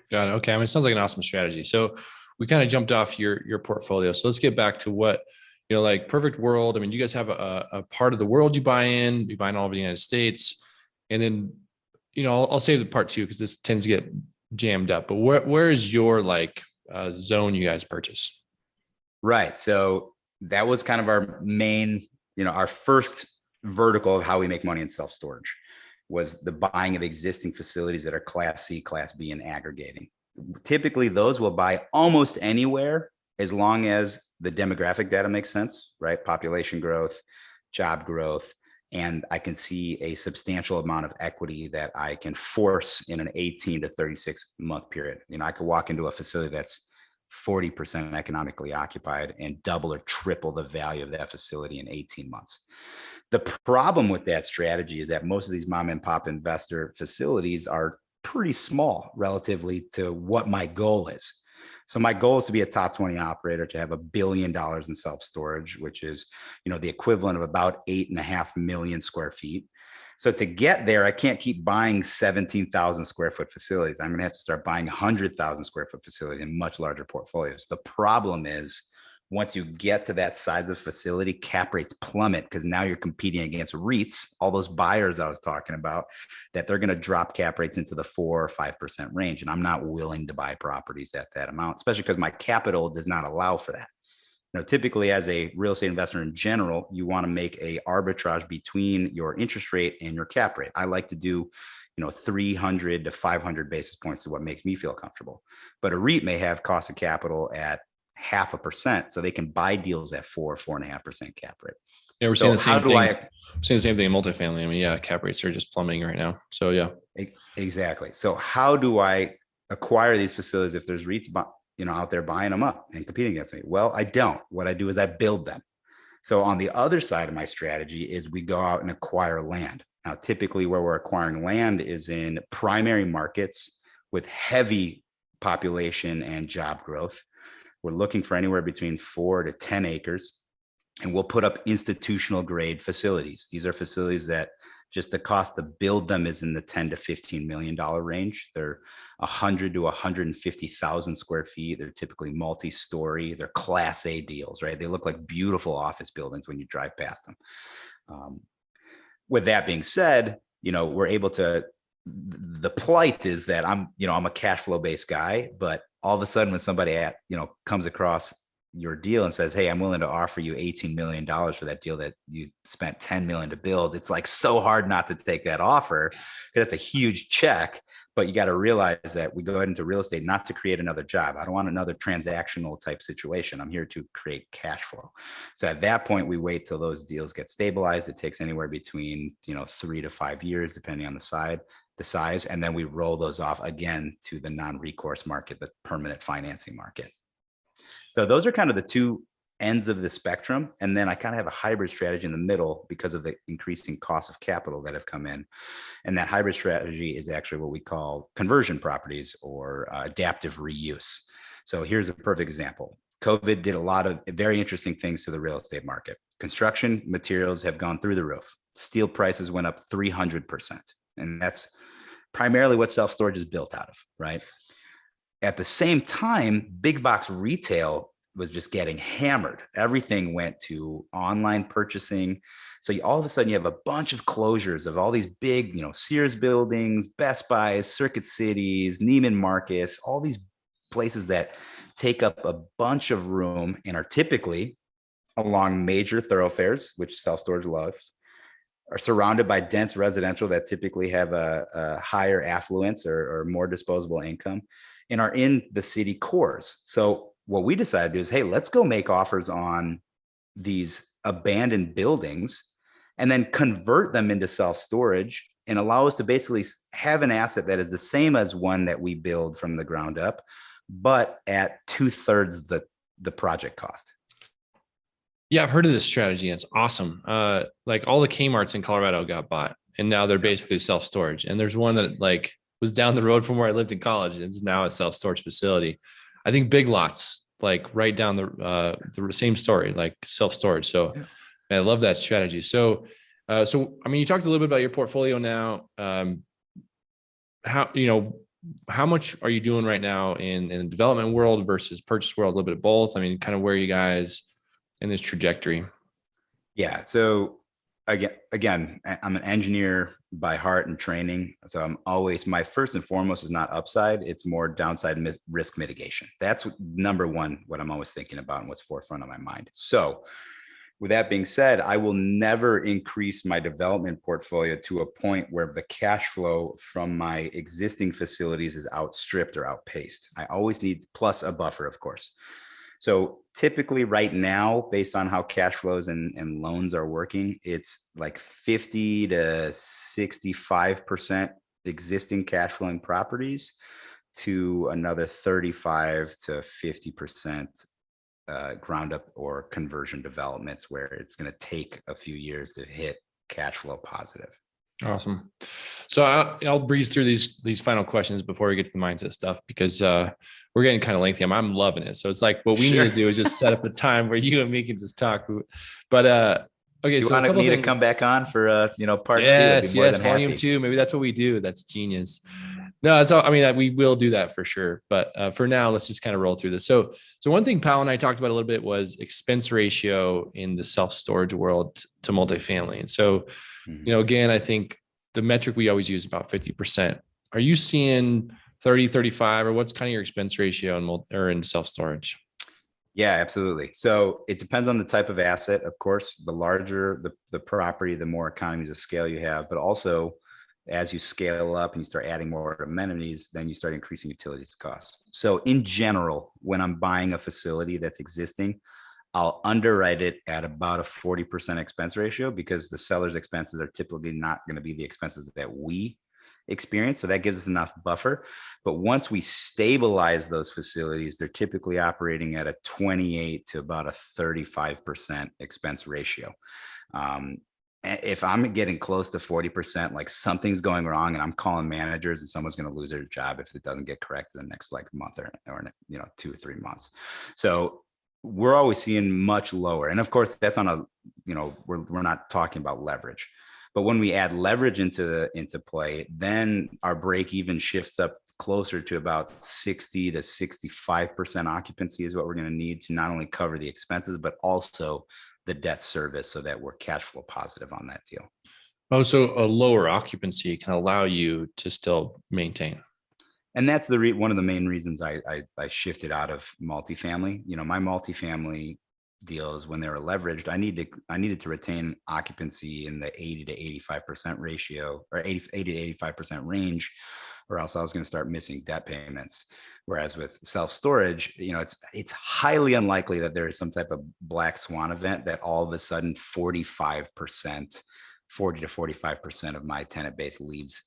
C: Got it. Okay. It sounds like an awesome strategy. So we kind of jumped off your portfolio. So let's get back to what, perfect world. You guys have a part of the world you buy in all over the United States. And then, I'll save the part 2 because this tends to get jammed up, but where is your zone you guys purchase?
A: Right. So that was kind of our main, our first vertical of how we make money in self-storage was the buying of existing facilities that are Class C, Class B, and aggregating. Typically, those will buy almost anywhere as long as the demographic data makes sense, right? Population growth, job growth, and I can see a substantial amount of equity that I can force in an 18 to 36 month period. I could walk into a facility that's 40% economically occupied and double or triple the value of that facility in 18 months. The problem with that strategy is that most of these mom and pop investor facilities are pretty small relatively to what my goal is. So my goal is to be a top 20 operator, to have $1 billion in self-storage, which is, the equivalent of about 8.5 million square feet. So to get there, I can't keep buying 17,000 square foot facilities. I'm going to have to start buying 100,000 square foot facilities in much larger portfolios. The problem is, once you get to that size of facility, cap rates plummet, because now you're competing against REITs, all those buyers I was talking about, that they're going to drop cap rates into the 4 or 5% range. And I'm not willing to buy properties at that amount, especially because my capital does not allow for that. Typically as a real estate investor in general, you want to make a arbitrage between your interest rate and your cap rate. I like to do 300 to 500 basis points is what makes me feel comfortable. But a REIT may have cost of capital at 0.5%, so they can buy deals at 4.5% cap rate.
C: Yeah, we're seeing the same thing. Seeing the same thing in multifamily. I mean, yeah, cap rates are just plummeting right now. So yeah,
A: exactly. So how do I acquire these facilities if there's REITs, out there buying them up and competing against me? Well, I don't. What I do is I build them. So on the other side of my strategy is we go out and acquire land. Now, typically where we're acquiring land is in primary markets with heavy population and job growth. We're looking for anywhere between 4 to 10 acres, and we'll put up institutional grade facilities. These are facilities that just the cost to build them is in the $10 to $15 million range. They're 100 to 150,000 square feet. They're typically multi-story. They're class A deals, right? They look like beautiful office buildings when you drive past them. With that being said, we're able to, the plight is that I'm a cash flow based guy, but all of a sudden when somebody comes across your deal and says, hey, I'm willing to offer you $18 million for that deal that you spent $10 million to build, it's like so hard not to take that offer. That's a huge check, but you got to realize that we go ahead into real estate not to create another job. I don't want another transactional type situation. I'm here to create cash flow. So at that point, we wait till those deals get stabilized. It takes anywhere between 3 to 5 years, depending on the size, and then we roll those off again to the non-recourse market, the permanent financing market. So those are kind of the two ends of the spectrum. And then I kind of have a hybrid strategy in the middle because of the increasing cost of capital that have come in. And that hybrid strategy is actually what we call conversion properties or adaptive reuse. So here's a perfect example. COVID did a lot of very interesting things to the real estate market. Construction materials have gone through the roof. Steel prices went up 300%. And that's primarily what self-storage is built out of, right? At the same time, big box retail was just getting hammered. Everything went to online purchasing. So all of a sudden you have a bunch of closures of all these big, Sears buildings, Best Buys, Circuit Cities, Neiman Marcus, all these places that take up a bunch of room and are typically along major thoroughfares, which self-storage loves, are surrounded by dense residential that typically have a higher affluence or more disposable income, and are in the city cores. So what we decided to do is, hey, let's go make offers on these abandoned buildings and then convert them into self-storage and allow us to basically have an asset that is the same as one that we build from the ground up, but at 2/3 the project cost.
C: Yeah, I've heard of this strategy. And it's awesome. Like all the Kmart's in Colorado got bought, and now they're basically self-storage. And there's one that was down the road from where I lived in college. It's now a self-storage facility. I think Big Lots, right down the same story, like self-storage. So yeah. I love that strategy. So I mean, you talked a little bit about your portfolio now. How much are you doing right now in the development world versus purchase world? A little bit of both. I mean, kind of where are you guys in this trajectory? Yeah.
A: So again, I'm an engineer by heart and training. So I'm always, my first and foremost is not upside. It's more downside risk mitigation. That's number one, what I'm always thinking about and what's forefront of my mind. So with that being said, I will never increase my development portfolio to a point where the cash flow from my existing facilities is outstripped or outpaced. I always need plus a buffer, of course. So typically right now, based on how cash flows and loans are working, it's like 50 to 65% existing cash flowing properties to another 35 to 50% ground up or conversion developments where it's going to take a few years to hit cash flow positive.
C: Awesome. So I'll breeze through these final questions before we get to the mindset stuff, because we're getting kind of lengthy. I'm loving it. So it's like what we need to do is just set up a time where you and me can just talk. But okay,
A: you
C: so
A: want me to come back on for part two?
C: Yes, volume 2. Maybe that's what we do. That's genius. No, that's all. I mean, we will do that for sure. But for now, let's just kind of roll through this. So one thing Powell and I talked about a little bit was expense ratio in the self-storage world to multifamily. And so, again, I think the metric we always use is about 50%. Are you seeing 30, 35, or what's kind of your expense ratio in self-storage?
A: Yeah, absolutely. So it depends on the type of asset. Of course, the larger the property, the more economies of scale you have, but also as you scale up and you start adding more amenities, then you start increasing utilities costs. So in general, when I'm buying a facility that's existing, I'll underwrite it at about a 40% expense ratio, because the seller's expenses are typically not going to be the expenses that we experience. So that gives us enough buffer. But once we stabilize those facilities, they're typically operating at a 28 to about a 35% expense ratio. If I'm getting close to 40%, like something's going wrong, and I'm calling managers, and someone's going to lose their job if it doesn't get corrected in the next like month or 2 or 3 months. So we're always seeing much lower. And of course, that's on a, we're not talking about leverage. But when we add leverage into play, then our break even shifts up closer to about 60 to 65% occupancy is what we're going to need to not only cover the expenses, but also the debt service, so that we're cash flow positive on that deal.
C: Oh, so a lower occupancy can allow you to still maintain.
A: And that's one of the main reasons I shifted out of multifamily. My multifamily deals, when they were leveraged, I needed to retain occupancy in the 80 to 85% ratio, or 80 to 85% range, or else I was going to start missing debt payments. Whereas with self-storage, it's highly unlikely that there is some type of black swan event that all of a sudden 40 to 45% of my tenant base leaves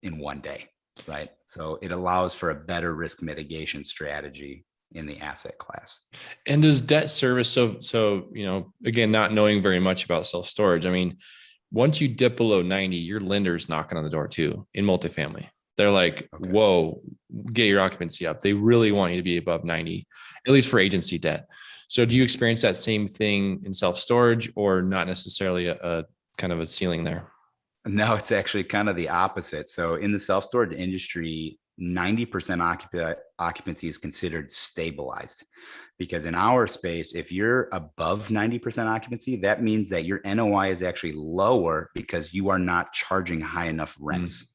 A: in one day, right? So it allows for a better risk mitigation strategy in the asset class.
C: And does debt service, so again, not knowing very much about self-storage, I mean, once you dip below 90, your lender's knocking on the door too in multifamily. They're like, okay, whoa, get your occupancy up. They really want you to be above 90, at least for agency debt. So do you experience that same thing in self-storage, or not necessarily a kind of a ceiling there?
A: No, it's actually kind of the opposite. So in the self-storage industry, 90% occupancy is considered stabilized, because in our space, if you're above 90% occupancy, that means that your NOI is actually lower because you are not charging high enough rents.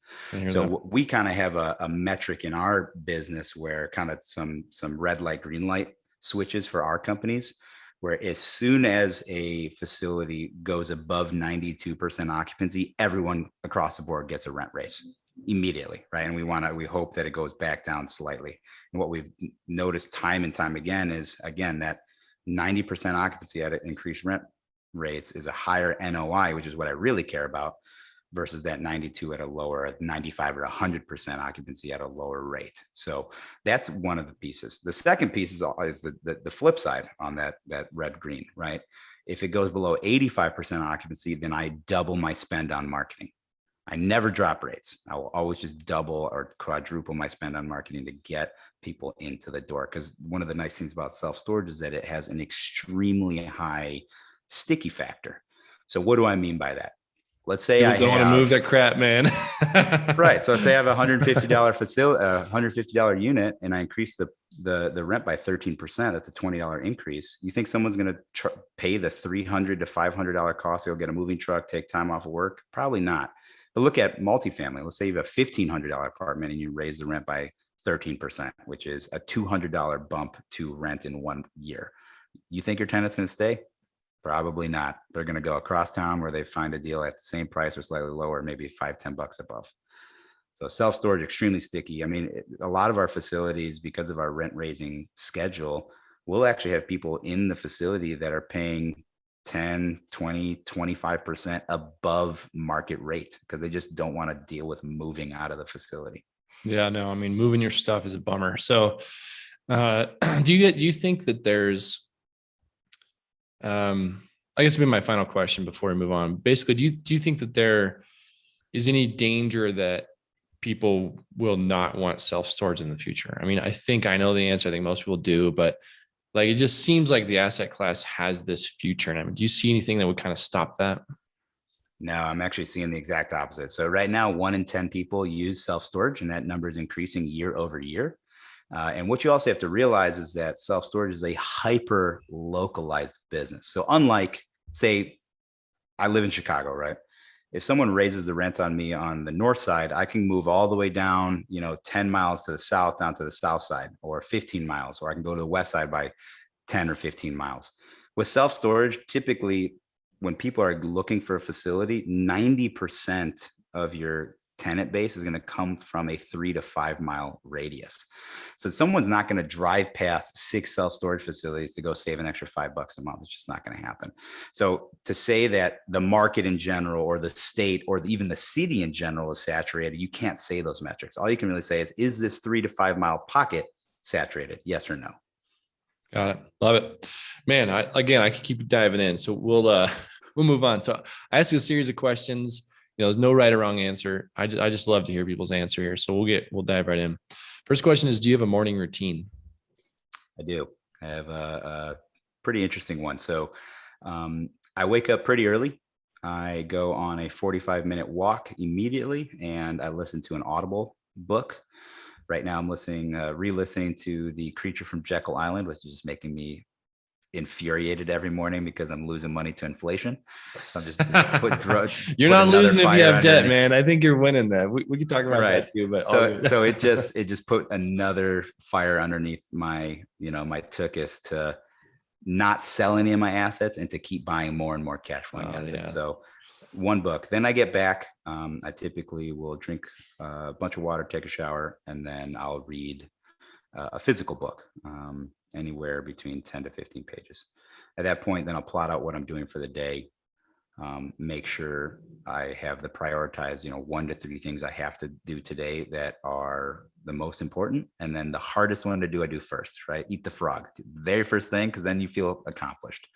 A: So we kind of have a metric in our business where kind of some red light, green light switches for our companies, where as soon as a facility goes above 92% occupancy, everyone across the board gets a rent raise immediately, right? And we hope that it goes back down slightly. And what we've noticed time and time again is, that 90% occupancy at increased rent rates is a higher NOI, which is what I really care about, versus that 92 at a lower, 95 or 100% occupancy at a lower rate. So that's one of the pieces. The second piece is the flip side on that red green, right? If it goes below 85% occupancy, then I double my spend on marketing. I never drop rates. I will always just double or quadruple my spend on marketing to get people into the door. Because one of the nice things about self-storage is that it has an extremely high sticky factor. So what do I mean by that? Let's say
C: I don't want to move that crap, man.
A: Right. So say I have a $150 facility, $150 unit, and I increase the rent by 13%. That's a $20 increase. You think someone's going to pay the $300 to $500 cost? They'll get a moving truck, take time off of work? Probably not. But look at multifamily. Let's say you have a $1,500 apartment and you raise the rent by 13%, which is a $200 bump to rent in 1 year. You think your tenant's going to stay? Probably not. They're going to go across town where they find a deal at the same price or slightly lower, maybe $5-10 above. So self-storage, extremely sticky. I mean, a lot of our facilities, because of our rent raising schedule, we'll actually have people in the facility that are paying 10, 20, 25% above market rate because they just don't want to deal with moving out of the facility.
C: Yeah, no, I mean, moving your stuff is a bummer. So, do you think that there's, I guess it'd be my final question before we move on. Basically, do you think that there is any danger that people will not want self-storage in the future? I mean, I think I know the answer. I think most people do, but like, it just seems like the asset class has this future. And I mean, do you see anything that would kind of stop that?
A: No, I'm actually seeing the exact opposite. So right now, 1 in 10 people use self-storage, and that number is increasing year over year. And what you also have to realize is that self-storage is a hyper localized business. So unlike, say, I live in Chicago, right? If someone raises the rent on me on the north side, I can move all the way down, 10 miles to the south, down to the south side, or 15 miles, or I can go to the west side by 10 or 15 miles. With self-storage, typically when people are looking for a facility, 90% of your tenant base is going to come from a 3 to 5 mile radius. So someone's not going to drive past 6 self-storage facilities to go save an extra $5 a month. It's just not going to happen. So to say that the market in general, or the state, or even the city in general is saturated, you can't say those metrics. All you can really say is this 3 to 5 mile pocket saturated? Yes or no?
C: Got it. Love it, man. I could keep diving in. So we'll move on. So I asked you a series of questions. There's no right or wrong answer. I just love to hear people's answer here. So we'll dive right in. First question is, do you have a morning routine?
A: I do. I have a pretty interesting one. So I wake up pretty early. I go on a 45-minute walk immediately, and I listen to an Audible book. Right now I'm re-listening to The Creature from Jekyll Island, which is just making me infuriated every morning because I'm losing money to inflation. So I'm just put drugs.
C: You're not losing if you have debt, man. I think you're winning that. We can talk about that too. But
A: so it just put another fire underneath my my tuchus to not sell any of my assets and to keep buying more and more cash flowing assets. Yeah. So one book. Then I get back. I typically will drink a bunch of water, take a shower, and then I'll read a physical book. Anywhere between 10 to 15 pages. At that point, then I'll plot out what I'm doing for the day. Make sure I have the prioritized, 1 to 3 things I have to do today that are the most important. And then the hardest one to do, I do first, right? Eat the frog, very first thing, because then you feel accomplished.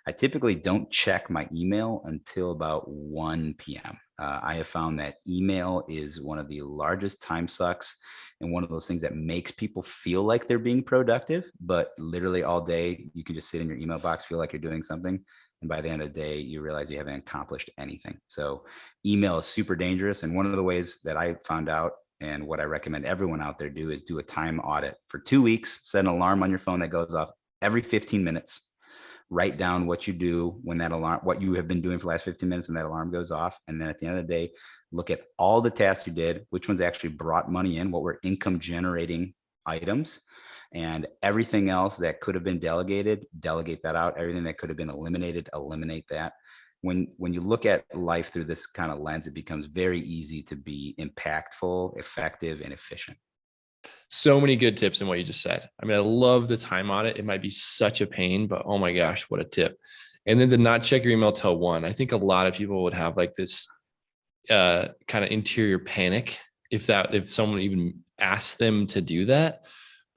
A: I typically don't check my email until about 1 p.m. I have found that email is one of the largest time sucks and one of those things that makes people feel like they're being productive, but literally all day you can just sit in your email box, feel like you're doing something. And by the end of the day, you realize you haven't accomplished anything. So email is super dangerous. And one of the ways that I found out, and what I recommend everyone out there do, is do a time audit for 2 weeks. Set an alarm on your phone that goes off every 15 minutes. Write down what you do when that alarm, what you have been doing for the last 15 minutes when that alarm goes off. And then at the end of the day, look at all the tasks you did, which ones actually brought money in, what were income generating items, and everything else that could have been delegated, delegate that out. Everything that could have been eliminated, eliminate that. When you look at life through this kind of lens, it becomes very easy to be impactful, effective, and efficient.
C: So many good tips in what you just said. I mean, I love the time audit. It might be such a pain, but oh my gosh, what a tip. And then to not check your email till 1. I think a lot of people would have like this kind of interior panic if someone even asked them to do that.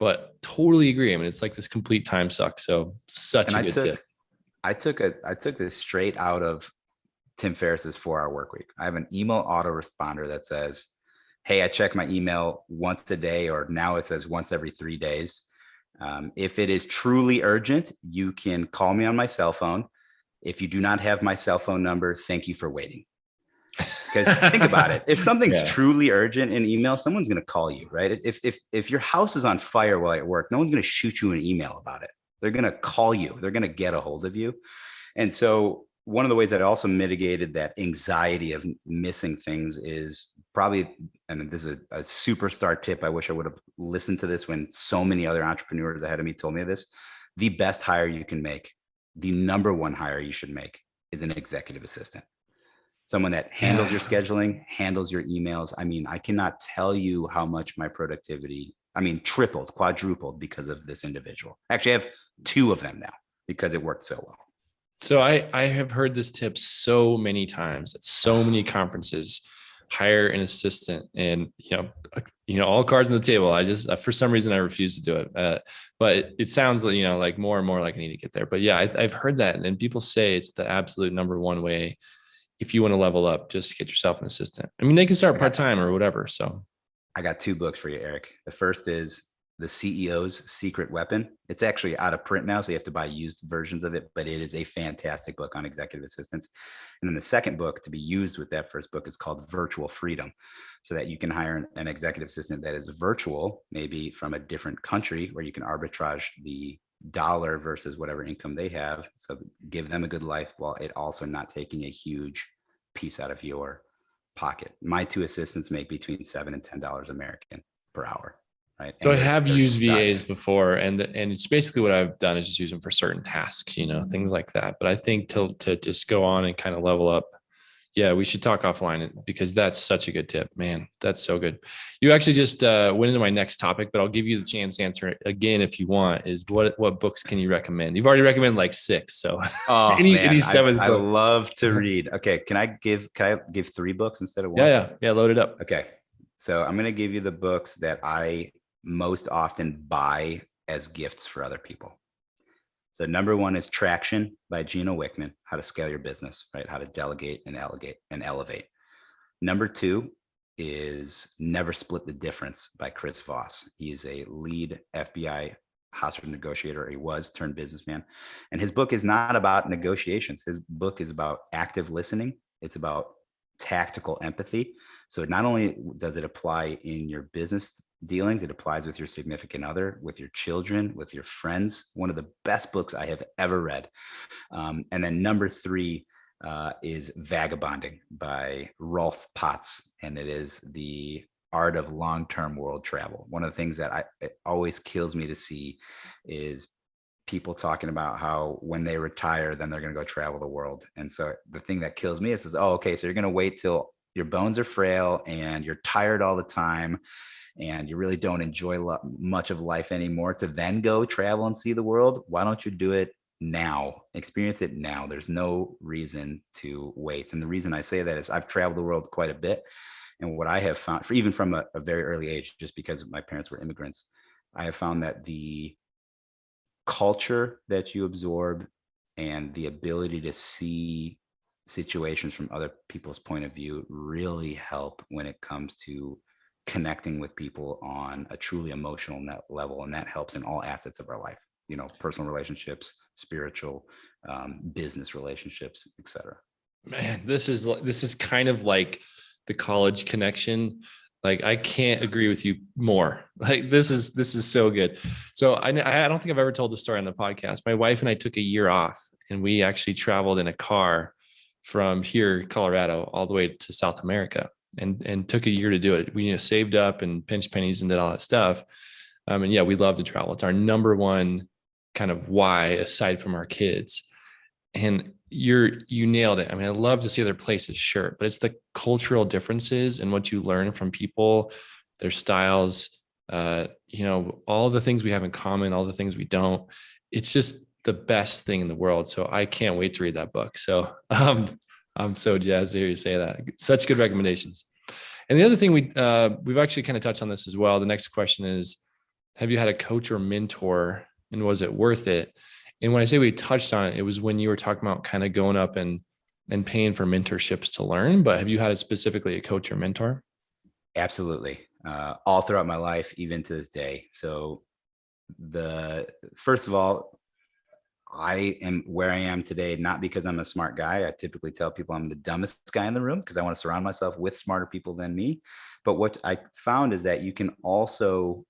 C: But totally agree. I mean, it's like this complete time suck. So such a good tip.
A: I took this straight out of Tim Ferriss's 4-Hour Workweek. I have an email autoresponder that says, hey, I check my email once a day, or now it says once every 3 days. If it is truly urgent, you can call me on my cell phone. If you do not have my cell phone number, thank you for waiting. Because think about it. If something's truly urgent in email, someone's going to call you, right? If your house is on fire while at work, no one's going to shoot you an email about it. They're going to call you. They're going to get a hold of you. And so one of the ways that I also mitigated that anxiety of missing things is probably, and this is a superstar tip. I wish I would have listened to this when so many other entrepreneurs ahead of me told me this. The best hire you can make, the number one hire you should make, is an executive assistant. Someone that handles your scheduling, handles your emails. I mean, I cannot tell you how much my productivity I mean, tripled, quadrupled because of this individual. Actually, I have 2 of them now because it worked so well.
C: So I have heard this tip so many times at so many conferences. Hire an assistant, and all cards on the table. I just for some reason I refuse to do it. But it sounds like like more and more like I need to get there. But yeah, I've heard that, and people say it's the absolute number one way if you want to level up. Just get yourself an assistant. I mean, they can start part-time or whatever. So
A: I got 2 books for you, Eric. The first is The CEO's Secret Weapon. It's actually out of print now, so you have to buy used versions of it, but it is a fantastic book on executive assistants. And then the second book to be used with that first book is called Virtual Freedom, so that you can hire an executive assistant that is virtual, maybe from a different country where you can arbitrage the dollar versus whatever income they have. So give them a good life while it also not taking a huge piece out of your pocket. My 2 assistants make between $7 and $10 American per hour. Right.
C: So I have used VAs before, and it's basically what I've done is just use them for certain tasks, things like that. But I think to just go on and kind of level up, yeah, we should talk offline because that's such a good tip, man. That's so good. You actually just went into my next topic, but I'll give you the chance to answer it again if you want. Is what books can you recommend? You've already recommended like 6, so any 7th
A: I
C: book.
A: love to read. Okay, can I give 3 books instead of 1?
C: Yeah. Load it up.
A: Okay, so I'm gonna give you the books that I most often buy as gifts for other people. So number 1 is Traction by Gino Wickman, how to scale your business, right? How to delegate and elevate. Number 2 is Never Split the Difference by Chris Voss. He's a lead FBI hostage negotiator. He was turned businessman. And his book is not about negotiations. His book is about active listening. It's about tactical empathy. So not only does it apply in your business dealings, it applies with your significant other, with your children, with your friends. One of the best books I have ever read. And then number 3 is Vagabonding by Rolf Potts. And it is the art of long-term world travel. One of the things that it always kills me to see is people talking about how when they retire, then they're going to go travel the world. And so the thing that kills me is, so you're going to wait till your bones are frail and you're tired all the time and you really don't enjoy much of life anymore to then go travel and see the world. Why don't you do it now? Experience it now. There's no reason to wait. And the reason I say that is I've traveled the world quite a bit. And what I have found, even from a very early age, just because my parents were immigrants, I have found that the culture that you absorb and the ability to see situations from other people's point of view really help when it comes to connecting with people on a truly emotional level. And that helps in all assets of our life, personal relationships, spiritual, business relationships, etc.
C: Man, this is kind of like the college connection. Like, I can't agree with you more. Like, this is so good. So I don't think I've ever told the story on the podcast. My wife and I took a year off and we actually traveled in a car from here, Colorado, all the way to South America. And took a year to do it. We saved up and pinched pennies and did all that stuff. And yeah, we love to travel. It's our number one kind of why, aside from our kids. And you nailed it. I mean, I love to see other places, sure, but it's the cultural differences and what you learn from people, their styles, all the things we have in common, all the things we don't. It's just the best thing in the world. So I can't wait to read that book. So I'm so jazzed to hear you say that. Such good recommendations. And the other thing we've actually kind of touched on this as well. The next question is, have you had a coach or mentor and was it worth it? And when I say we touched on it, it was when you were talking about kind of going up and paying for mentorships to learn, but have you had specifically a coach or mentor?
A: Absolutely. All throughout my life, even to this day. So first of all, I am where I am today, not because I'm a smart guy. I typically tell people I'm the dumbest guy in the room because I want to surround myself with smarter people than me. But what I found is that you can also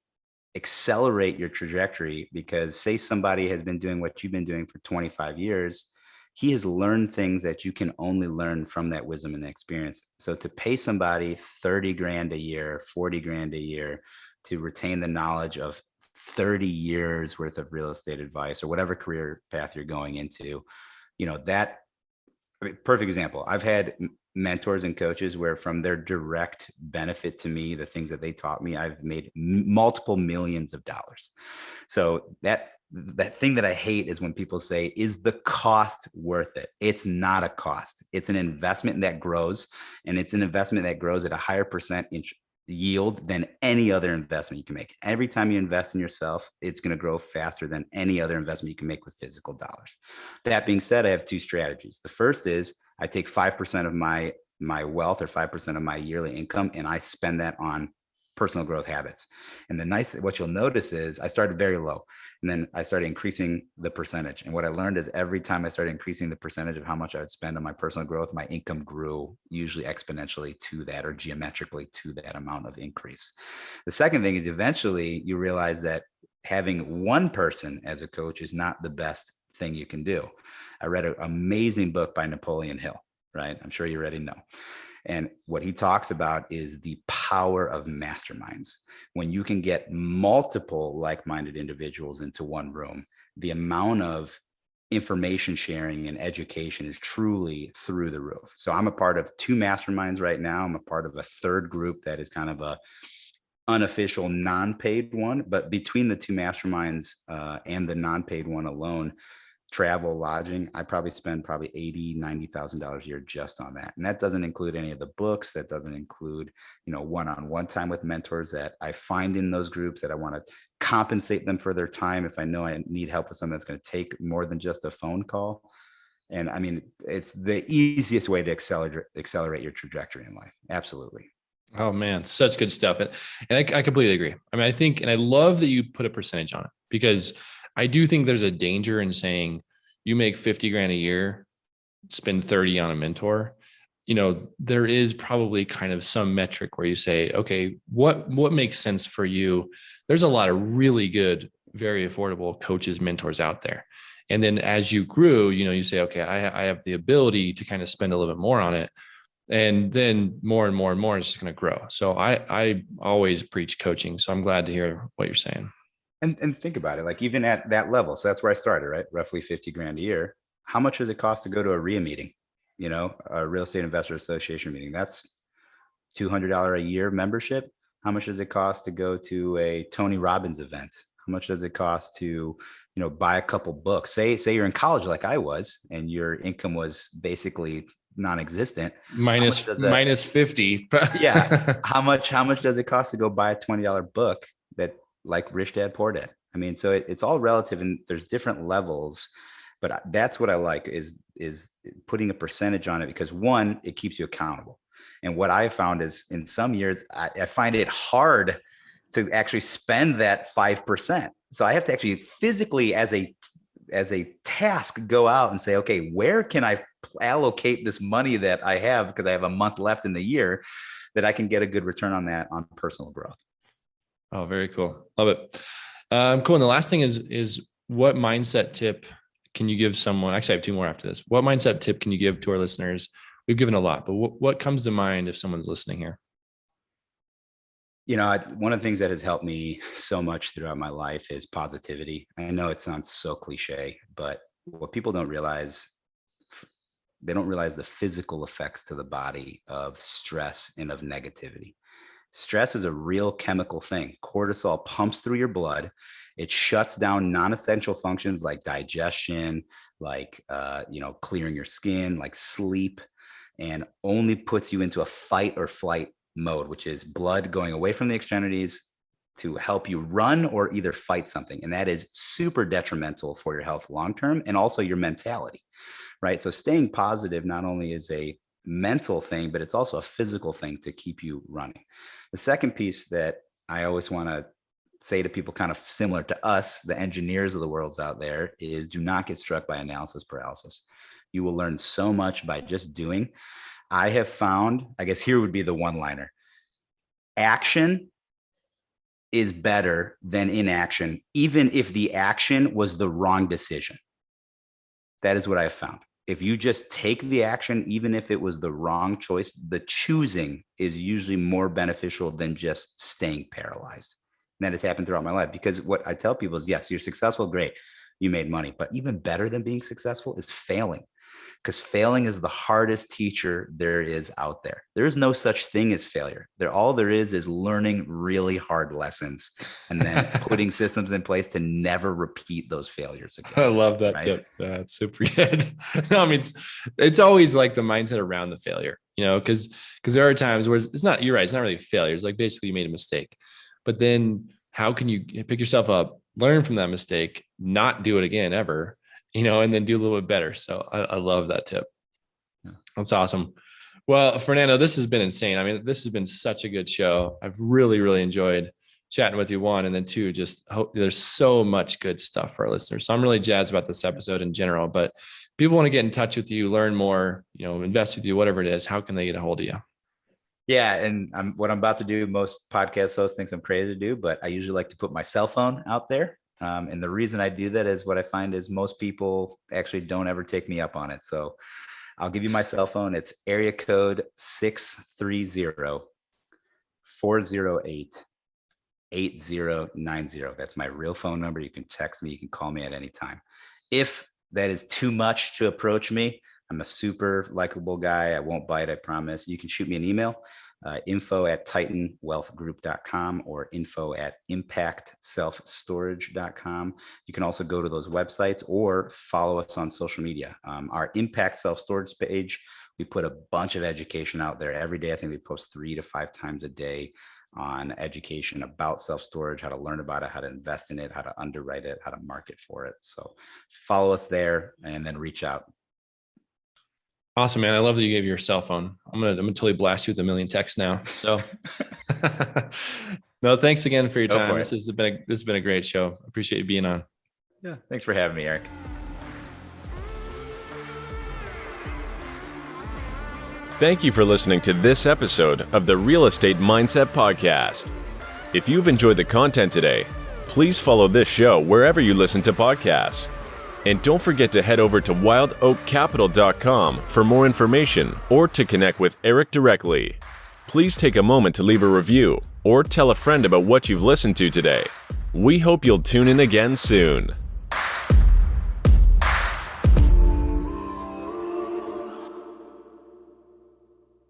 A: accelerate your trajectory because say somebody has been doing what you've been doing for 25 years, he has learned things that you can only learn from that wisdom and experience. So to pay somebody 30 grand a year, 40 grand a year to retain the knowledge of 30 years worth of real estate advice or whatever career path you're going into, perfect example. I've had mentors and coaches where from their direct benefit to me, the things that they taught me, I've made multiple millions of dollars. So that thing that I hate is when people say, is the cost worth it? It's not a cost. It's an investment that grows, and it's an investment that grows at a higher percentage yield than any other investment you can make. Every time you invest in yourself, it's going to grow faster than any other investment you can make with physical dollars. That being said, I have two strategies. The first is I take 5% of my wealth, or 5% of my yearly income, and I spend that on personal growth habits. And what you'll notice is I started very low, and then I started increasing the percentage. And what I learned is every time I started increasing the percentage of how much I would spend on my personal growth, my income grew, usually exponentially to that, or geometrically to that amount of increase. The second thing is eventually you realize that having one person as a coach is not the best thing you can do. I read an amazing book by Napoleon Hill, right? I'm sure you already know. And what he talks about is the power of masterminds. When you can get multiple like-minded individuals into one room, the amount of information sharing and education is truly through the roof. So I'm a part of 2 masterminds right now. I'm a part of a third group that is kind of a unofficial non-paid one, but between the 2 masterminds and the non-paid one alone, travel, lodging, I probably spend $80,000-$90,000 a year just on that. And that doesn't include any of the books. That doesn't include, one-on-one time with mentors that I find in those groups that I want to compensate them for their time. If I know I need help with something that's going to take more than just a phone call. And I mean, it's the easiest way to accelerate your trajectory in life. Absolutely.
C: Oh man, such good stuff. And I completely agree. I mean, I think, and I love that you put a percentage on it, because I do think there's a danger in saying you make 50 grand a year, spend 30 on a mentor. There is probably kind of some metric where you say, okay, what makes sense for you? There's a lot of really good, very affordable coaches, mentors out there. And then as you grew, you say, okay, I have the ability to kind of spend a little bit more on it. And then more and more and more, it's just going to grow. So I always preach coaching. So I'm glad to hear what you're saying.
A: And think about it, like even at that level. So that's where I started, right? Roughly 50 grand a year. How much does it cost to go to a RIA meeting? A Real Estate Investor Association meeting. That's $200 a year membership. How much does it cost to go to a Tony Robbins event? How much does it cost to, buy a couple books? Say you're in college like I was, and your income was basically non-existent.
C: Minus 50.
A: Yeah. How much does it cost to go buy a $20 book that, like Rich Dad Poor Dad? I mean, so it's all relative, and there's different levels, but that's what I like is putting a percentage on it, because one, it keeps you accountable. And what I found is in some years, I find it hard to actually spend that 5%. So I have to actually physically as a task go out and say, okay, where can I allocate this money that I have, because I have a month left in the year, that I can get a good return on that on personal growth.
C: Oh, very cool. Love it. Cool. And the last thing is what mindset tip can you give someone? Actually, I have 2 more after this. What mindset tip can you give to our listeners? We've given a lot, but what comes to mind if someone's listening here?
A: One of the things that has helped me so much throughout my life is positivity. I know it sounds so cliche, but what people don't realize, they don't realize the physical effects to the body of stress and of negativity. Stress is a real chemical thing. Cortisol pumps through your blood. It shuts down non-essential functions like digestion, like, clearing your skin, like sleep, and only puts you into a fight or flight mode, which is blood going away from the extremities to help you run or either fight something. And that is super detrimental for your health long-term, and also your mentality, right? So staying positive not only is a mental thing, but it's also a physical thing to keep you running. The second piece that I always want to say to people kind of similar to us, the engineers of the world's out there, is do not get struck by analysis paralysis. You will learn so much by just doing. I have found, I guess here would be the one-liner: action is better than inaction, even if the action was the wrong decision. That is what I have found. If you just take the action, even if it was the wrong choice, the choosing is usually more beneficial than just staying paralyzed. And that has happened throughout my life, because what I tell people is, yes, you're successful, great, you made money, but even better than being successful is failing. because failing is the hardest teacher there is out there. There is no such thing as failure. All there is learning really hard lessons and then putting systems in place to never repeat those failures again.
C: I love that tip. That's super good. No, I mean, it's always like the mindset around the failure, because there are times where it's not, you're right, it's not really a failure. It's like basically you made a mistake, but then how can you pick yourself up, learn from that mistake, not do it again ever, and then do a little bit better. So I love that tip. Yeah. That's awesome. Well, Fernando, this has been insane. I mean, this has been such a good show. I've really, really enjoyed chatting with you, one, and then two, just hope there's so much good stuff for our listeners. So I'm really jazzed about this episode in general, but people want to get in touch with you, learn more, invest with you, whatever it is, how can they get a hold of you?
A: Yeah. And what I'm about to do, most podcast hosts think I'm crazy to do, but I usually like to put my cell phone out there. And the reason I do that is what I find is most people actually don't ever take me up on it. So I'll give you my cell phone. It's area code 630-408-8090. That's my real phone number. You can text me. You can call me at any time. If that is too much to approach me, I'm a super likable guy. I won't bite, I promise. You can shoot me an email, info@titanwealthgroup.com or info@impactselfstorage.com. You can also go to those websites or follow us on social media. Our Impact Self Storage page, we put a bunch of education out there every day. I think we post 3 to 5 times a day on education about self-storage, how to learn about it, how to invest in it, how to underwrite it, how to market for it. So follow us there and then reach out.
C: Awesome, man. I love that you gave your cell phone. I'm gonna totally blast you with a million texts now. So no, thanks again for your time. This has been a great show. Appreciate you being on.
A: Yeah. Thanks for having me, Eric.
B: Thank you for listening to this episode of the Real Estate Mindset Podcast. If you've enjoyed the content today, please follow this show wherever you listen to podcasts. And don't forget to head over to wildoakcapital.com for more information or to connect with Eric directly. Please take a moment to leave a review or tell a friend about what you've listened to today. We hope you'll tune in again soon.